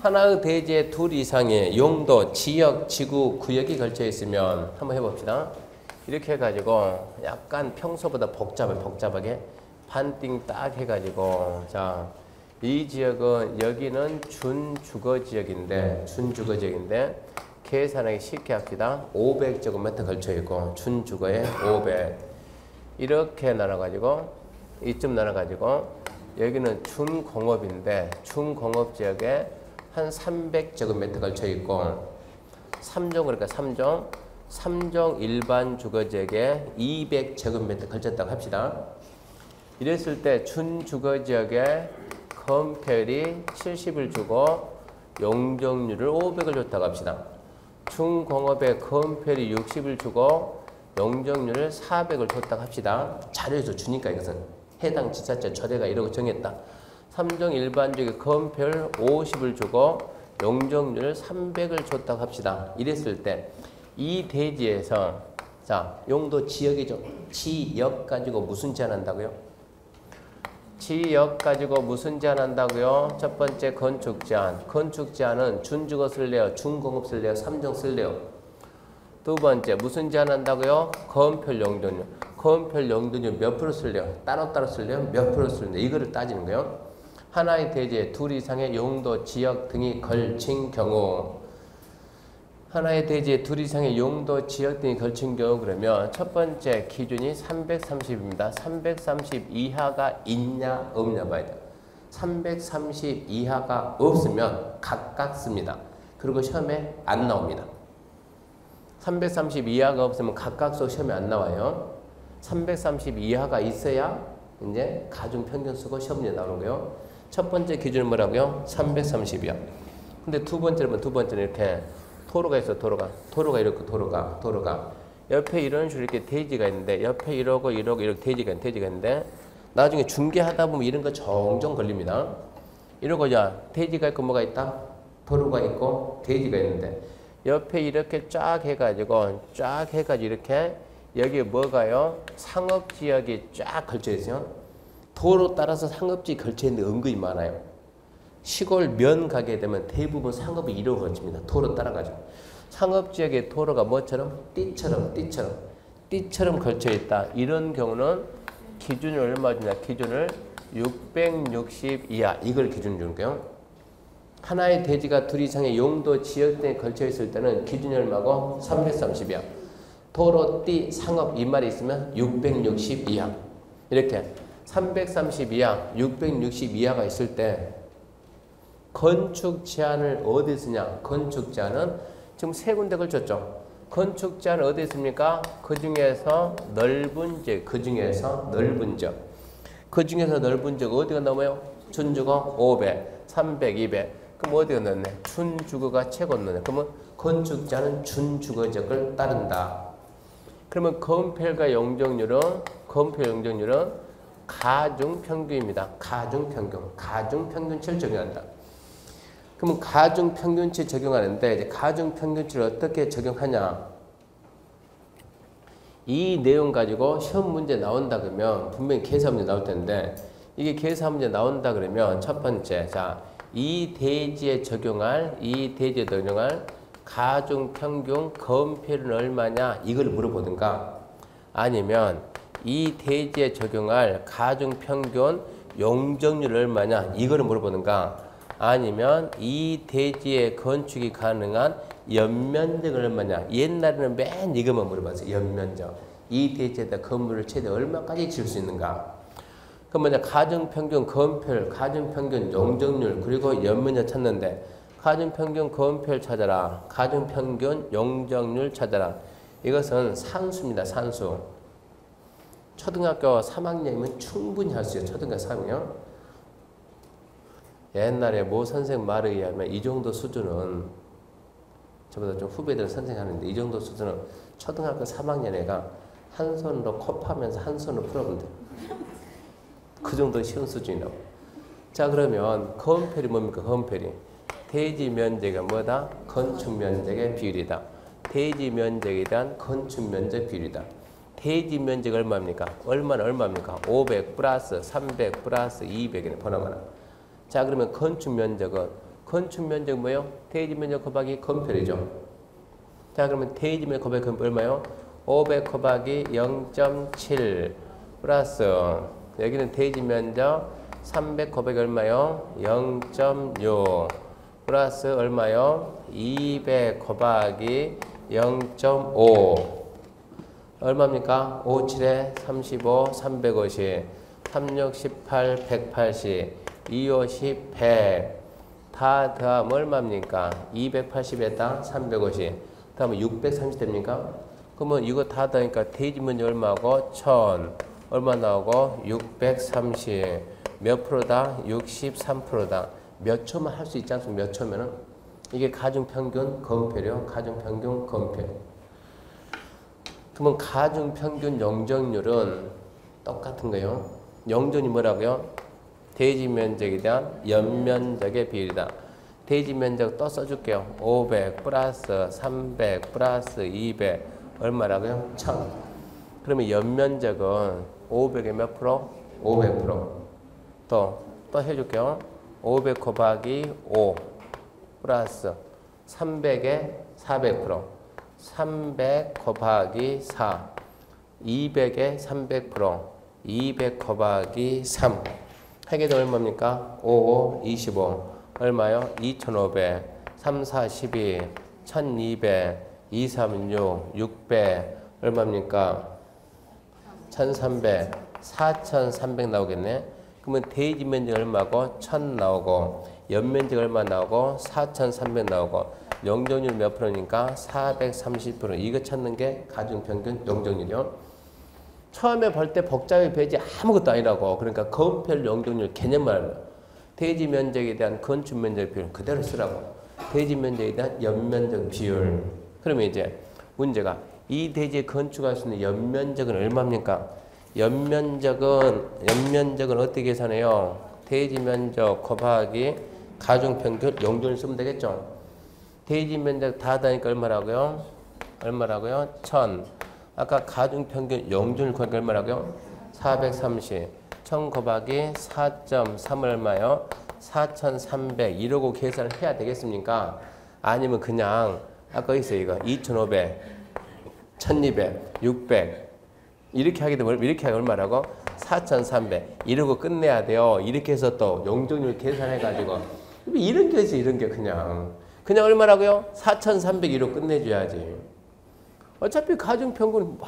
하나의 대지에 둘 이상의 용도, 지역, 지구, 구역이 걸쳐 있으면 한번 해봅시다. 이렇게 해가지고 약간 평소보다 복잡하게 반띵 딱 해가지고 자. 이 지역은 여기는 준주거지역인데 계산하기 쉽게 합시다. 500제곱미터 걸쳐있고 준주거에 500. 이렇게 나눠가지고 이쯤 나눠가지고 여기는 준공업인데 준공업지역에 한 300제곱미터 걸쳐 있고 3종 그러니까 3종 일반 주거지역에 200제곱미터 걸쳤다고 합시다. 이랬을 때 준주거지역에 건폐율이 70을 주고 용적률을 500을 줬다고 합시다. 준공업에 건폐율이 60을 주고 용적률을 400을 줬다고 합시다. 자료에서 주니까 이것은 해당 지자체 조례가 이러고 정했다. 3종 일반적인 건폐율 50을 주고 용적률을 300을 줬다고 합시다. 이랬을 때 이 대지에서 자 용도 지역이죠. 지역 가지고 무슨 제한한다고요? 지역 가지고 무슨 제한한다고요? 첫 번째 건축 제한. 건축 제한은 준주거 쓸래요? 준공업 쓸래요? 3종 쓸래요? 두 번째 무슨 제한한다고요? 건폐율 용적률. 건폐율 용적률 몇 프로 쓸래요? 따로따로 쓸래요? 몇 프로 쓸래요? 이거를 따지는 거예요. 하나의 대지에 둘 이상의 용도, 지역 등이 걸친 경우 하나의 대지에 둘 이상의 용도, 지역 등이 걸친 경우 그러면 첫 번째 기준이 330입니다. 330 이하가 있냐 없냐 봐야 돼요. 330 이하가 없으면 각각 씁니다. 그리고 시험에 안 나옵니다. 330 이하가 없으면 각각수 시험에 안 나와요. 330 이하가 있어야 이제 가중평균 쓰고 시험 문제 나오는 거예요. 첫 번째 기준은 뭐라고요? 330이요. 근데 두 번째는 이렇게 도로가 있어. 도로가 이렇게 도로가 옆에 이런 식으로 이렇게 대지가 있는데 옆에 이러고 이렇게 대지가 있는데 나중에 중개하다 보면 이런 거 종종 걸립니다. 이러고 야 대지가 있고 뭐가 있다? 도로가 있고 대지가 있는데 옆에 이렇게 쫙 해가지고 이렇게 여기 뭐가요? 상업지역이 쫙 걸쳐 있어요. 도로 따라서 상업지역이 걸쳐 있는 데 은근히 많아요. 시골 면 가게 되면 대부분 상업이 이러고 걸칩니다. 도로 따라가지고. 상업지역의 도로가 뭐처럼? 띠처럼 걸쳐 있다. 이런 경우는 기준을 얼마 주냐? 기준을 660 이하. 이걸 기준 주는 거예요. 하나의 대지가 둘 이상의 용도, 지역 등에 걸쳐 있을 때는 기준이 얼마고? 330이야. 도로, 띠, 상업 이 말이 있으면 660 이하. 이렇게 330 이하, 660 이하가 있을 때 건축 제한을 어디 쓰냐? 건축 제한은 지금 세 군데 걸쳤죠. 건축 제한은 어디 있습니까? 그 중에서 넓은 지역, 그 중에서 넓은 지역 어디가 넘어요? 준주거 500, 300, 200. 그럼 어디가 넣네? 준주거가 최고 넣네. 그러면 건축 제한은 준주거 지역을 따른다. 그러면 건폐율과 용적률은 가중평균입니다. 가중평균치를 적용한다. 그러면 가중평균치 적용하는데 이제 가중평균치를 어떻게 적용하냐? 이 내용 가지고 시험 문제 나온다 그러면 분명히 계산 문제 나올 텐데 이게 계산 문제 나온다 그러면 첫 번째 이 대지에 적용할 가중평균 건폐율은 얼마냐? 이걸 물어보든가 아니면 이 대지에 적용할 가중평균 용적률 얼마냐? 이거를 물어보는가? 아니면 이 대지에 건축이 가능한 연면적은 얼마냐? 옛날에는 맨 이것만 물어봤어요. 연면적. 이 대지에다 건물을 최대 얼마까지 지을 수 있는가? 그럼 뭐냐? 가중평균 건폐율, 가중평균 용적률, 그리고 연면적 찾는데 가중평균 건폐율 찾아라. 가중평균 용적률 찾아라. 이것은 산수입니다. 산수. 초등학교 3학년이면 충분히 할 수 있어요. 초등학교 3학년. 옛날에 모 선생 말에 의하면 이 정도 수준은 저보다 좀 후배들 선생님 하는데 이 정도 수준은 초등학교 3학년 애가 한 손으로 코 파면서 한 손으로 풀어보면 돼요. 그 정도 쉬운 수준이라고. 자 그러면 건폐율이 뭡니까? 건폐율이. 대지 면적이 뭐다? 건축 면적의 비율이다. 대지 면적에 대한 건축 면적 비율이다. 대지 면적 얼마입니까? 얼마입니까? 500 플러스 300 플러스 200이네. 번호가. 자 그러면 건축 면적은 뭐예요? 대지 면적 곱하기 건폐율이죠. 자 그러면 대지 면적 곱하기 건폐율 얼마요? 500 곱하기 0.7 플러스 여기는 대지 면적 300 곱하기 얼마요? 0.6 플러스 얼마요? 200 곱하기 0.5 얼마입니까? 5, 7에 35, 350, 3, 6, 18, 180, 2, 5, 10, 100. 다 더하면 얼마입니까? 280에다 350. 다음에 630 됩니까? 그러면 이거 다 더하니까 대지면적 얼마고? 1000. 얼마 나오고? 630. 몇 프로다? 63%다. 몇 초만 할 수 있지 않습니까? 몇 초면은? 이게 가중평균 건폐료, 가중평균 건폐. 그러면 가중평균 용적률은 똑같은 거예요. 용적률이 뭐라고요? 대지면적에 대한 연면적의 비율이다. 대지면적 또 써줄게요. 500 플러스 300 플러스 200 얼마라고요? 1000. 그러면 연면적은 500에 몇 프로? 500%. 또 해줄게요. 500 곱하기 5 플러스 300에 400%. 300 곱하기 4. 200에 300%. 200 곱하기 3. 하게 되면 얼마입니까? 5, 5, 25. 얼마요? 2500. 3, 4, 12. 1200. 2, 3, 6. 600. 얼마입니까? 1300. 4300 나오겠네. 그러면 대지면적 얼마고? 1000 나오고, 연면적 얼마 나오고? 4300 나오고, 용적률 몇 프로니까? 430%. 이거 찾는 게 가중평균 용적률이요. 처음에 볼 때 복잡해 보이지 아무것도 아니라고. 그러니까 건폐율 용적률 개념만 대지 면적에 대한 건축 면적 비율 그대로 쓰라고. 대지 면적에 대한 연면적 비율. 그러면 이제 문제가 이 대지에 건축할 수 있는 연면적은 얼마입니까? 연면적은 어떻게 계산해요? 대지 면적 곱하기 가중평균 용적률 쓰면 되겠죠. 대지 면적 다 하니까 얼마라고요? 1000. 아까 가중평균 용적률 구하니까 얼마라고요? 430. 1000 곱하기 4.3 얼마요? 4300. 이러고 계산을 해야 되겠습니까? 아니면 그냥 아까 있어요. 이거 2500, 1200, 600 이렇게 하게 되면 이렇게 하면 얼마라고? 4300. 이러고 끝내야 돼요. 이렇게 해서 또 용적률 계산해가지고 이런 게 있어. 이런 게 그냥 얼마라고요? 4300 이러고 끝내줘야지. 어차피 가중평균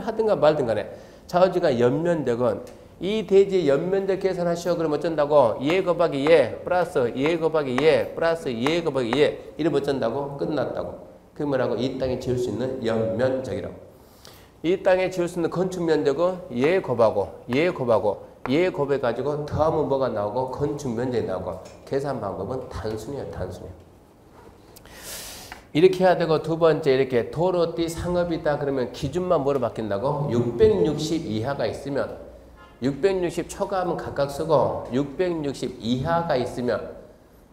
하든가 말든 간에 좌우지간 연면적은 이 대지의 연면적 계산하시오. 그러면 어쩐다고? 예 곱하기 예 플러스 예 곱하기 예 플러스 예 곱하기 예 이러면 어쩐다고? 끝났다고. 그 뭐라고? 이 땅에 지을 수 있는 연면적이라고. 이 땅에 지을 수 있는 건축 면적은 예 곱하고 예 곱해가지고 더하면 뭐가 나오고? 건축 면적이 나오고. 계산 방법은 단순해요. 이렇게 해야 되고, 두 번째 이렇게 도로띠 상업이다 그러면 기준만 뭐로 바뀐다고? 660 이하가 있으면 660 초과하면 각각 쓰고 660 이하가 있으면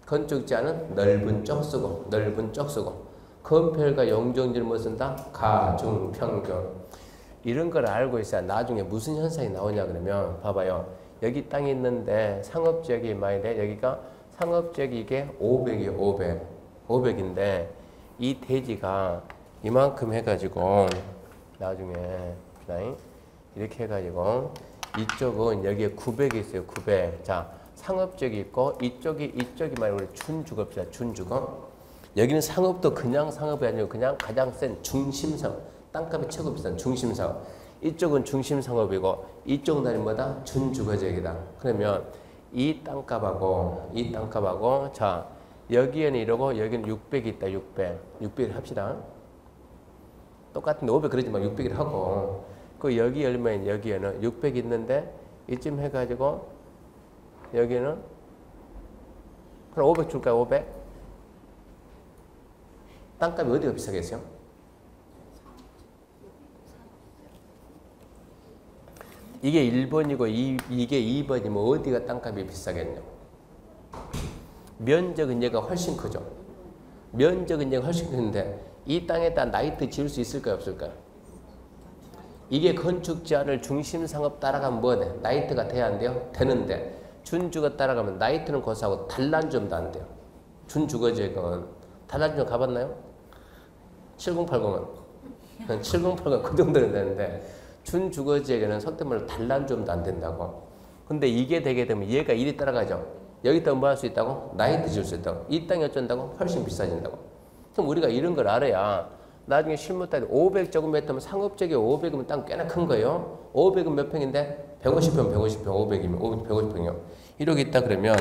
건축자는 넓은 쪽 쓰고 건폐율과 용적률을 뭐 쓴다? 가중평균. 이런 걸 알고 있어야 나중에 무슨 현상이 나오냐 그러면 봐봐요. 여기 땅이 있는데 상업지역이 많이 돼. 여기가 상업지역이 이게 500이에요. 500인데 이 대지가 이만큼 해가지고 나중에 이렇게 해가지고 이쪽은 여기에 900이 있어요. 900. 자, 상업지역이 있고 이쪽이 말고 우리 준주거입니다. 준주거. 여기는 상업도 그냥 상업이 아니고 그냥 가장 센 중심상업. 땅값이 최고 비싼 중심상업. 이쪽은 중심상업이고 이쪽 날이 뭐다? 준주거지역이다. 그러면 이 땅값하고 자 여기에는 이러고 여기는 600이 있다. 600을 합시다. 똑같은데 500 그러지 마. 600을 하고 그 여기 얼마인 여기에는 600 있는데 이쯤 해가지고 여기는 그럼 500 줄까요? 500? 땅값이 어디가 비싸겠어요? 이게 1번이고 이게 2번이면 어디가 땅값이 비싸겠냐? 면적은 얘가 훨씬 크죠. 면적은 얘가 훨씬 크는데 이 땅에다 나이트 지을 수 있을까요? 없을까요? 이게 건축 제한을 중심상업 따라가면 뭐 돼? 나이트가 돼야 안 돼요? 되는데 준주거 따라가면 나이트는 고사하고 단란점도 안 돼요. 준주거지역은 단란점 가봤나요? 7080은 7080 그 정도는 되는데 준주거지역에는 속된 말로 단란점도 안 된다고. 근데 이게 되게 되면 얘가 이리 따라가죠. 여기다 뭐 할 수 있다고? 나이트 지을 수 있다고. 이 땅이 어쩐다고? 훨씬 비싸진다고. 그럼 우리가 이런 걸 알아야 나중에 실무 따지 500제곱미터면 상업적이 500이면 땅 꽤나 큰 거예요. 500은 몇 평인데? 150평, 150평, 500이면 150평이요. 이렇게 있다 그러면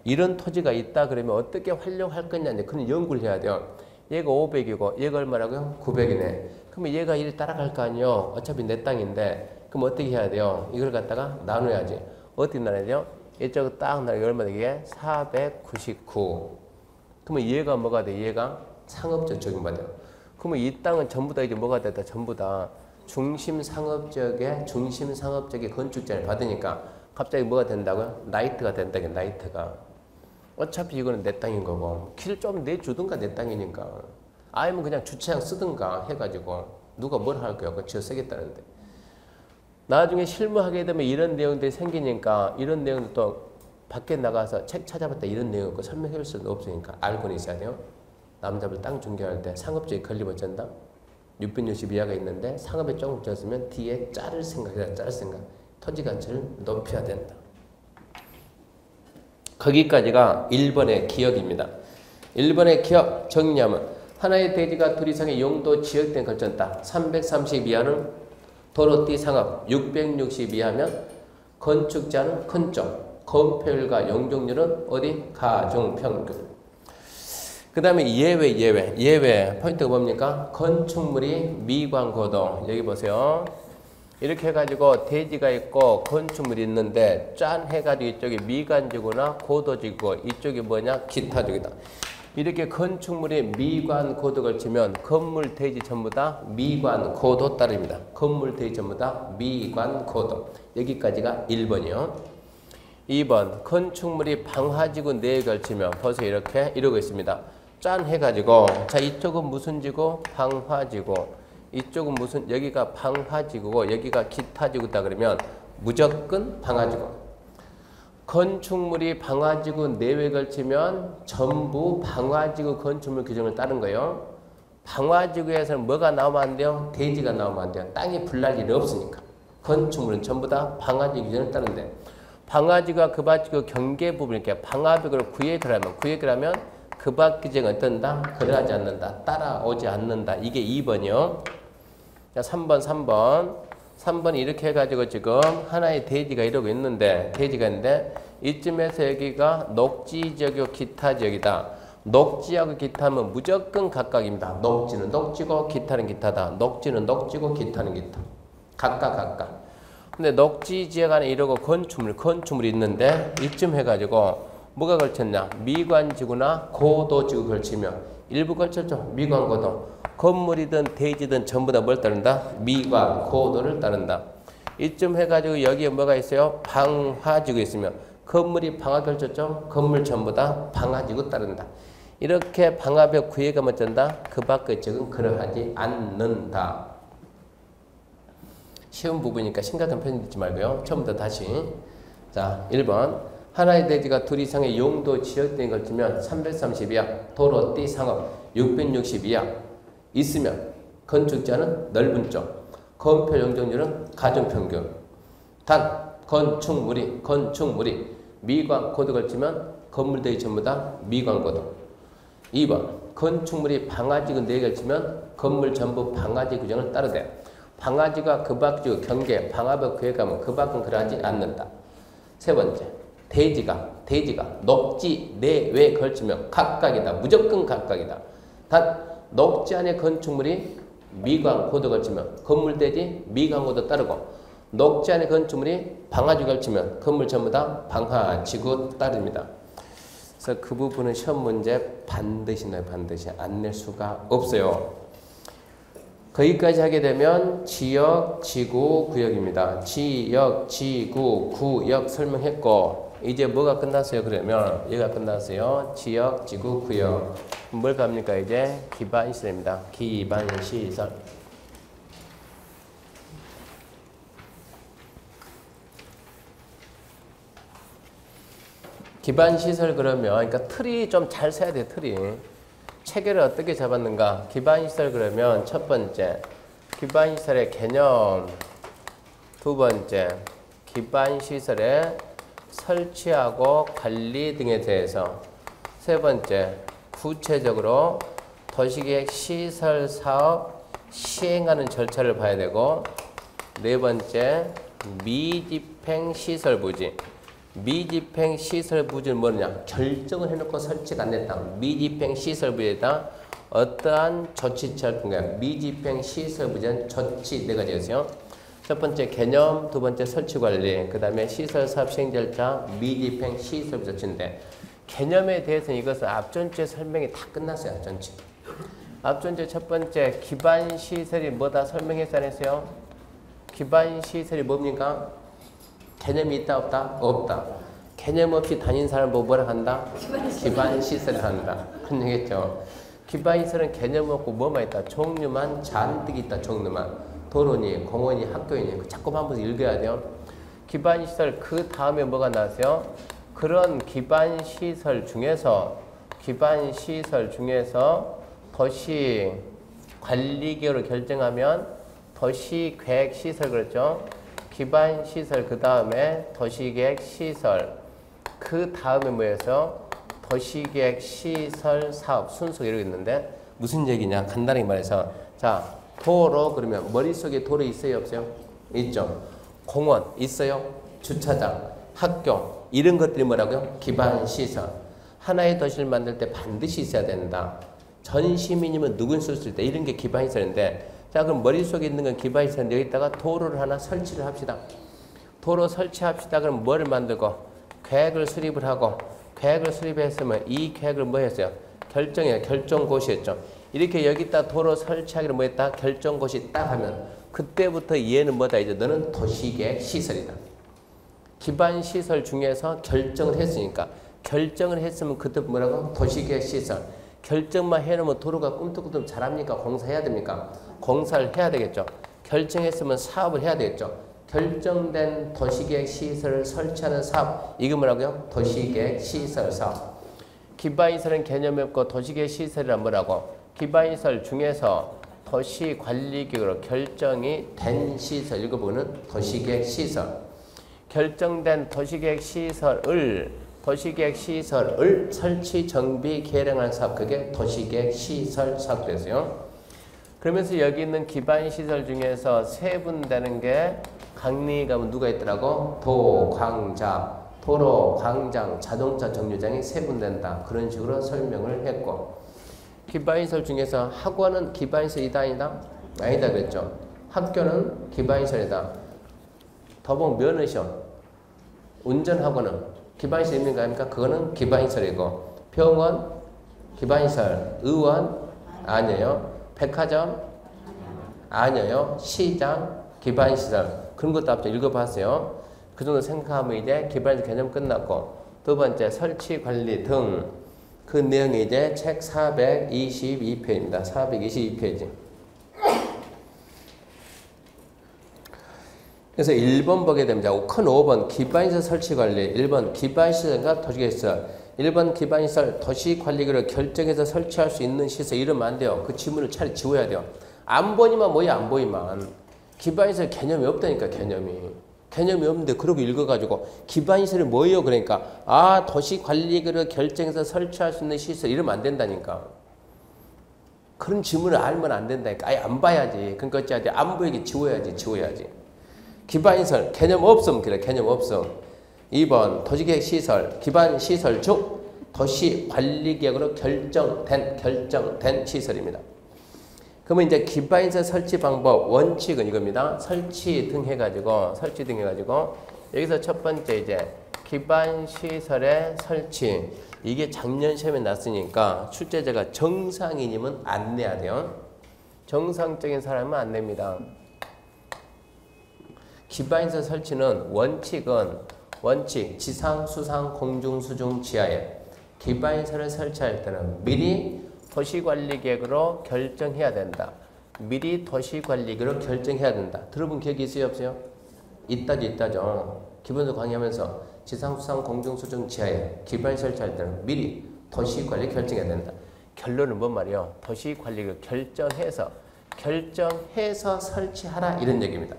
이런 토지가 있다 그러면 어떻게 활용할 거냐 이제 그런 연구를 해야 돼요. 얘가 500이고 얘가 얼마라고요? 900이네. 그러면 얘가 이리 따라갈 거 아니에요. 어차피 내 땅인데 그럼 어떻게 해야 돼요? 이걸 갖다가 나눠야지. 어떻게 나눠야 돼요? 이쪽 딱 나누기 얼마 되게? 499. 그러면 얘가 뭐가 돼? 얘가 상업적 적용받아요. 그러면 이 땅은 전부 다 이제 뭐가 됐다? 전부 다 중심 상업적의 건축자를 받으니까 갑자기 뭐가 된다고요? 나이트가 된다. 나이트가. 어차피 이거는 내 땅인 거고 길 좀 내주든가 내 땅이니까 아니면 그냥 주차장 쓰든가 해가지고 누가 뭘 할 거야? 그거 지어 쓰겠다는데. 나중에 실무하게 되면 이런 내용들이 생기니까 이런 내용도 또 밖에 나가서 책 찾아봤다 이런 내용 없고 설명해 줄 수는 없으니까 알고는 있어야 돼요. 남자들 땅 중개할 때 상업적인 권리 못 전다. 660 이하가 있는데 상업에 조금 졌으면 뒤에 자를 생각이다. 자를 생각. 토지 가치를 높여야 된다. 거기까지가 1번의 기억입니다. 1번의 기억 정리하면 하나의 대지가 둘 이상의 용도 지역된 걸쳤다. 330 이하는 도로띠 상업, 660 이하면 건축자는 큰 쪽, 건폐율과 용적률은 어디? 가중평균. 그 다음에 예외 포인트가 뭡니까? 건축물이 미관고도. 여기 보세요. 이렇게 해가지고 대지가 있고 건축물이 있는데 짠 해가지고 이쪽이 미관지구나 고도지구, 이쪽이 뭐냐? 기타지구다. 이렇게 건축물이 미관고도 걸치면 건물 대지 전부 다 미관고도 따릅니다. 건물 대지 전부 다 미관고도. 여기까지가 1번이요. 2번 건축물이 방화지구 내에 걸치면 벌써 이렇게 이러고 있습니다. 짠 해가지고 자 이쪽은 무슨 지구? 방화지구. 이쪽은 무슨 여기가 방화지구고 여기가 기타지구다 그러면 무조건 방화지구. 건축물이 방화지구 내외 걸치면 전부 방화지구 건축물 규정을 따른 거예요. 방화지구에서는 뭐가 나오면 안 돼요? 대지가 나오면 안 돼요. 땅이 불날 일이 없으니까. 건축물은 전부 다 방화지구 규정을 따른대. 방화지구와 그 밖지구 경계 부분 이렇게 방화벽을 구획을 하면 그 밖 규정은 어떤다? 그러하지 않는다. 따라오지 않는다. 이게 2번이요. 자, 3번 이렇게 해가지고 지금 하나의 대지가 이러고 있는데 이쯤에서 여기가 녹지지역이고 기타지역이다. 녹지하고 기타면 무조건 각각입니다. 녹지는 녹지고 기타는 기타다. 녹지는 녹지고 기타는 기타. 각각. 근데 녹지지역 안에 이러고 건축물이 있는데 이쯤 해가지고 뭐가 걸쳤냐? 미관지구나 고도지구 걸치면 일부 걸쳤죠. 미관고도. 건물이든 대지든 전부 다 뭘 따른다? 미관고도를 따른다. 이쯤 해가지고 여기에 뭐가 있어요? 방화지구 있으면 건물이 방화 걸쳤죠. 건물 전부 다 방화지구 따른다. 이렇게 방화벽 구획하면 어쩐다? 그 밖의 지역은 그러하지 않는다. 쉬운 부분이니까 심각한 편집 듣지 말고요. 처음부터 다시. 자, 1번. 하나의 대지가 둘 이상의 용도 지역등에 걸치면 330 이하, 도로띠 상업 660 이하 있으면 건축자는 넓은 쪽, 건폐 용적률은 가중평균. 단 건축물이 미관고도 걸치면 건물들이 전부 다 미관고도. 2번 건축물이 방화지구 내에 걸치면 건물 전부 방화지 규정을 따르되 방화지구와 그 밖지구 경계 방화벽 구획하면 그 밖은 그러하지 않는다. 세 번째 대지가 녹지 내외 걸치면 각각이다. 무조건 각각이다. 단 녹지 안에 건축물이 미관고도 걸치면 건물 대지 미관고도 따르고 녹지 안에 건축물이 방화지구 걸치면 건물 전부 다 방화지구 따릅니다. 그래서 그 부분은 시험 문제 반드시 안 낼 수가 없어요. 거기까지 하게 되면 지역, 지구, 구역입니다. 지역, 지구, 구역 설명했고 이제 뭐가 끝났어요? 그러면 얘가 끝났어요. 지역, 지구, 구역. 뭘 갑니까? 이제 기반시설입니다. 기반시설. 기반시설 그러면 그러니까 틀이 좀 잘 써야 돼요. 틀이. 체계를 어떻게 잡았는가? 기반시설 그러면 첫 번째 기반시설의 개념, 두 번째 기반시설의 설치하고 관리 등에 대해서, 세 번째 구체적으로 도시계획 시설 사업 시행하는 절차를 봐야 되고, 네 번째 미집행 시설 부지. 미집행 시설 부지는 뭐냐? 결정을 해놓고 설치가 안 됐다. 미집행 시설 부지에다 어떠한 조치 취할 건가요? 미집행 시설 부지는 조치 네 가지였어요. 첫 번째 개념, 두 번째 설치 관리, 그 다음에 시설 사업 시행 절차, 미집행 시설 부지 조치인데, 개념에 대해서는 이것은 앞전체 설명이 다 끝났어요. 앞전체. 앞전체 첫 번째 기반 시설이 뭐다 설명했어 안 했어요? 기반 시설이 뭡니까? 개념이 있다 없다? 없다. 개념 없이 다닌 사람 보고 뭐라 한다? 기반 시설을 한다. 그런 얘기했죠. 기반 시설은 개념 없고 뭐만 있다? 종류만 잔뜩 있다. 종류만. 도로니, 공원이, 학교이니 자꾸 한번 읽어야 돼요. 기반 시설 그 다음에 뭐가 나왔어요? 그런 기반 시설 중에서 도시 관리계획을 결정하면 도시 계획 시설 그렇죠? 기반 시설 그 다음에 도시계획 시설 그 다음에 뭐였어? 도시계획 시설 사업 순서가 이러고 있는데 무슨 얘기냐? 간단하게 말해서 자 도로 그러면 머릿속에 도로 있어요 없어요? 있죠. 공원 있어요? 주차장, 학교 이런 것들이 뭐라고요? 기반 시설. 하나의 도시를 만들 때 반드시 있어야 된다. 전 시민이면 누군 쓸 수 있다. 이런 게 기반 시설인데 자 그럼 머릿속에 있는 건 기반 시설인데 여기다가 도로를 하나 설치를 합시다. 도로 설치합시다. 그럼 뭐를 만들고 계획을 수립을 하고 계획을 수립했으면 이 계획을 뭐 했어요? 결정해요. 결정고시였죠. 이렇게 여기다 도로 설치하기를 뭐 했다? 결정고시 딱 하면 그때부터 얘는 뭐다? 이제 너는 도시계획 시설이다. 기반 시설 중에서 결정을 했으니까 결정을 했으면 그때 뭐라고? 도시계획 시설. 결정만 해놓으면 도로가 꿈틀꿈틀 잘합니까? 공사해야 됩니까? 공사를 해야 되겠죠. 결정했으면 사업을 해야 되겠죠. 결정된 도시계획 시설을 설치하는 사업 이게 뭐라고요? 도시계획 시설 사업. 기반시설은 개념이 없고 도시계획 시설이란 뭐라고? 기반시설 중에서 도시관리계획으로 결정이 된 시설 이거 보는 도시계획 시설. 결정된 도시계획 시설을 설치, 정비, 개량하는 사업 그게 도시계획 시설 사업 됐어요. 그러면서 여기 있는 기반시설 중에서 세분되는 게 강릉에 가면 누가 있더라고? 도, 광장, 도로, 광장, 자동차 정류장이 세분된다. 그런 식으로 설명을 했고 기반시설 중에서 학원은 기반시설이다 아니다? 아니다 그랬죠. 학교는 기반시설이다. 더봉 면허시험, 운전학원은 기반시설입니까? 아닙니까? 그거는 기반시설이고 병원 기반시설, 의원 아니에요. 백화점 아니에요. 시장 기반시설 그런 것도 앞서 읽어봤어요. 그 정도 생각하면 이제 기반시설 개념 끝났고 두 번째 설치 관리 등 그 내용이 이제 책 422페이지입니다. 422페이지. 그래서 1번 보게 됩니다. 큰 5번 기반시설 설치관리 1번 기반시설과 도시계획시설 1번 기반시설 도시관리계획을 결정해서 설치할 수 있는 시설 이러면 안 돼요. 그 지문을 차라리 지워야 돼요. 안 보니만 뭐야 안 보이만. 기반시설 개념이 없다니까 개념이 없는데 그러고 읽어가지고 기반시설이 뭐예요? 그러니까 아 도시관리계획을 결정해서 설치할 수 있는 시설 이러면 안 된다니까. 그런 지문을 알면 안 된다니까. 아예 안 봐야지. 그러니까 어찌하지 안 보이게 지워야지. 기반시설 개념 없음 그래 개념 없음. 2번 도시계획 시설 기반 시설 중 도시관리계획으로 결정된 시설입니다. 그러면 이제 기반시설 설치 방법 원칙은 이겁니다. 설치 등 해가지고 여기서 첫 번째 이제 기반시설의 설치 이게 작년 시험에 났으니까 출제자가 정상인이면 안 내야 돼요. 정상적인 사람은 안 냅니다. 기반시설 설치는 원칙 지상, 수상, 공중, 수중, 지하에 기반시설을 설치할 때는 미리 도시관리계획으로 결정해야 된다. 들어본 기억이 있어요 없어요? 있다죠. 기본적으로 강의하면서 지상, 수상, 공중, 수중, 지하에 기반시설 설치할 때는 미리 도시관리 결정해야 된다. 결론은 뭔 말이에요? 도시관리를 결정해서 설치하라 이런 얘기입니다.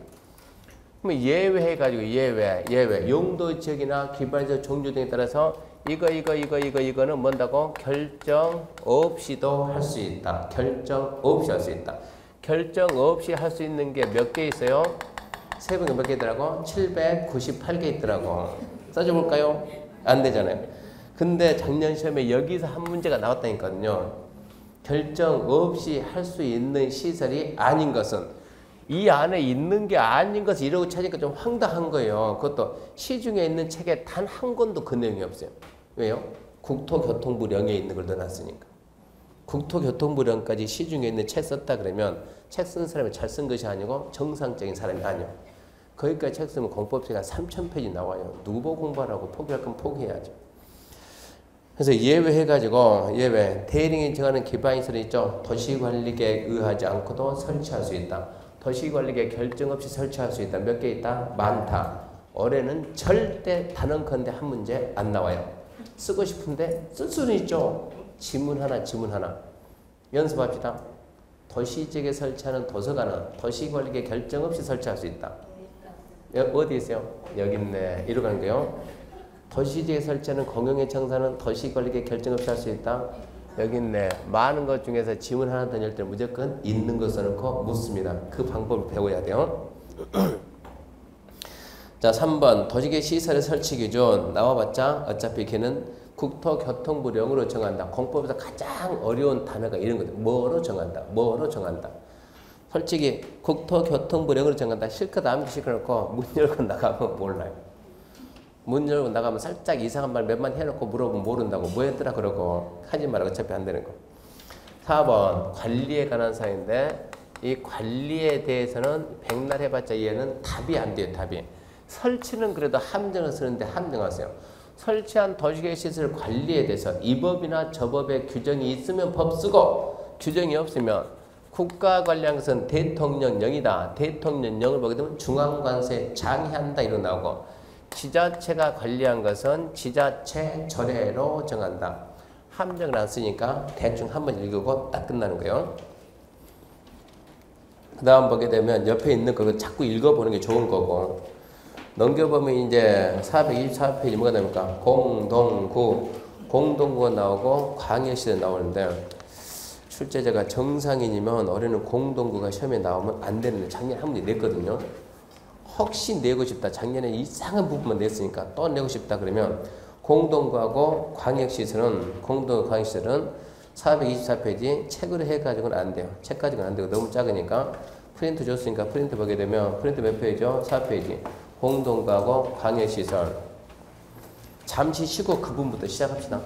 그럼 예외해가지고 예외 용도 지역이나 기반시설 종류 등에 따라서 이거는 뭔다고? 결정 없이도 할 수 있다. 결정 없이 할 수 있는 게 몇 개 있어요? 세분이 몇 개 있더라고? 798개 있더라고. 써줘볼까요? 안 되잖아요. 근데 작년 시험에 여기서 한 문제가 나왔다니까요. 결정 없이 할 수 있는 시설이 아닌 것은 이 안에 있는 게 아닌 것을 이러고 찾으니까 좀 황당한 거예요. 그것도 시중에 있는 책에 단 한 권도 그 내용이 없어요. 왜요? 국토교통부령에 있는 걸 넣어놨으니까. 국토교통부령까지 시중에 있는 책 썼다 그러면 책 쓴 사람이 잘 쓴 것이 아니고 정상적인 사람이 아니에요. 거기까지 책 쓰면 공법책이 한 3,000페이지 나와요. 누구 보고 공부하라고 포기할 건 포기해야죠. 그래서 예외해가지고 예외 대리인이 정하는 기반시설이 있죠. 도시관리계획에 의하지 않고도 설치할 수 있다. 도시관리계획 결정 없이 설치할 수 있다. 몇 개 있다? 많다. 올해는 절대 단언컨대 한 문제 안 나와요. 쓰고 싶은데 쓸 수는 있죠. 지문 하나 연습합시다. 도시지역에 설치하는 도서관은 도시관리계획 결정 없이 설치할 수 있다. 어디 있어요? 여기 있네. 이러고 가는 거예요. 도시지역에 설치하는 공용의 청사는 도시관리계획 결정 없이 할 수 있다. 여기 있네. 많은 것 중에서 지문 하나 더 낼 때 무조건 있는 거 써놓고 묻습니다. 그 방법을 배워야 돼요. 자, 3번 도시계 시설의 설치 기준 나와봤자 어차피 걔는 국토교통부령으로 정한다. 공법에서 가장 어려운 단어가 이런 거죠. 뭐로 정한다. 솔직히 국토교통부령으로 정한다. 실컷 암기 시켜놓고 문 열고 나가면 몰라요. 문 열고 나가면 살짝 이상한 말 몇 만 해놓고 물어보면 모른다고 뭐 했더라 그러고 하지 말라고 어차피 안 되는 거. 4번 관리에 관한 사항인데 이 관리에 대해서는 백날 해봤자 얘는 답이 안 돼요. 답이. 설치는 그래도 함정을 쓰는데 함정하세요. 설치한 도시계획 시설 관리에 대해서 이 법이나 저 법에 규정이 있으면 법 쓰고 규정이 없으면 국가 관리한 것은 대통령령이다. 대통령령을 보게 되면 중앙관세 장해한다 이런 나오고 지자체가 관리한 것은 지자체 절해로 정한다. 함정을 안 쓰니까 대충 한번 읽고 딱 끝나는 거예요. 그 다음 보게 되면 옆에 있는 거 자꾸 읽어보는 게 좋은 거고 넘겨보면 이제 424페이지 뭐가 나옵니까? 공동구가 나오고 광역시도 나오는데 출제자가 정상인이면 올해는 공동구가 시험에 나오면 안 되는데 작년에 한 문제 냈거든요. 혹시 내고 싶다. 작년에 이상한 부분만 냈으니까 또 내고 싶다 그러면 공동구하고 광역시설은 424페이지 책으로 해가지고는 안 돼요. 책 가지고는 안 되고 너무 작으니까 프린트 줬으니까 프린트 보게 되면 프린트 몇 페이지죠? 4페이지. 공동구하고 광역시설. 잠시 쉬고 그 부분부터 시작합시다.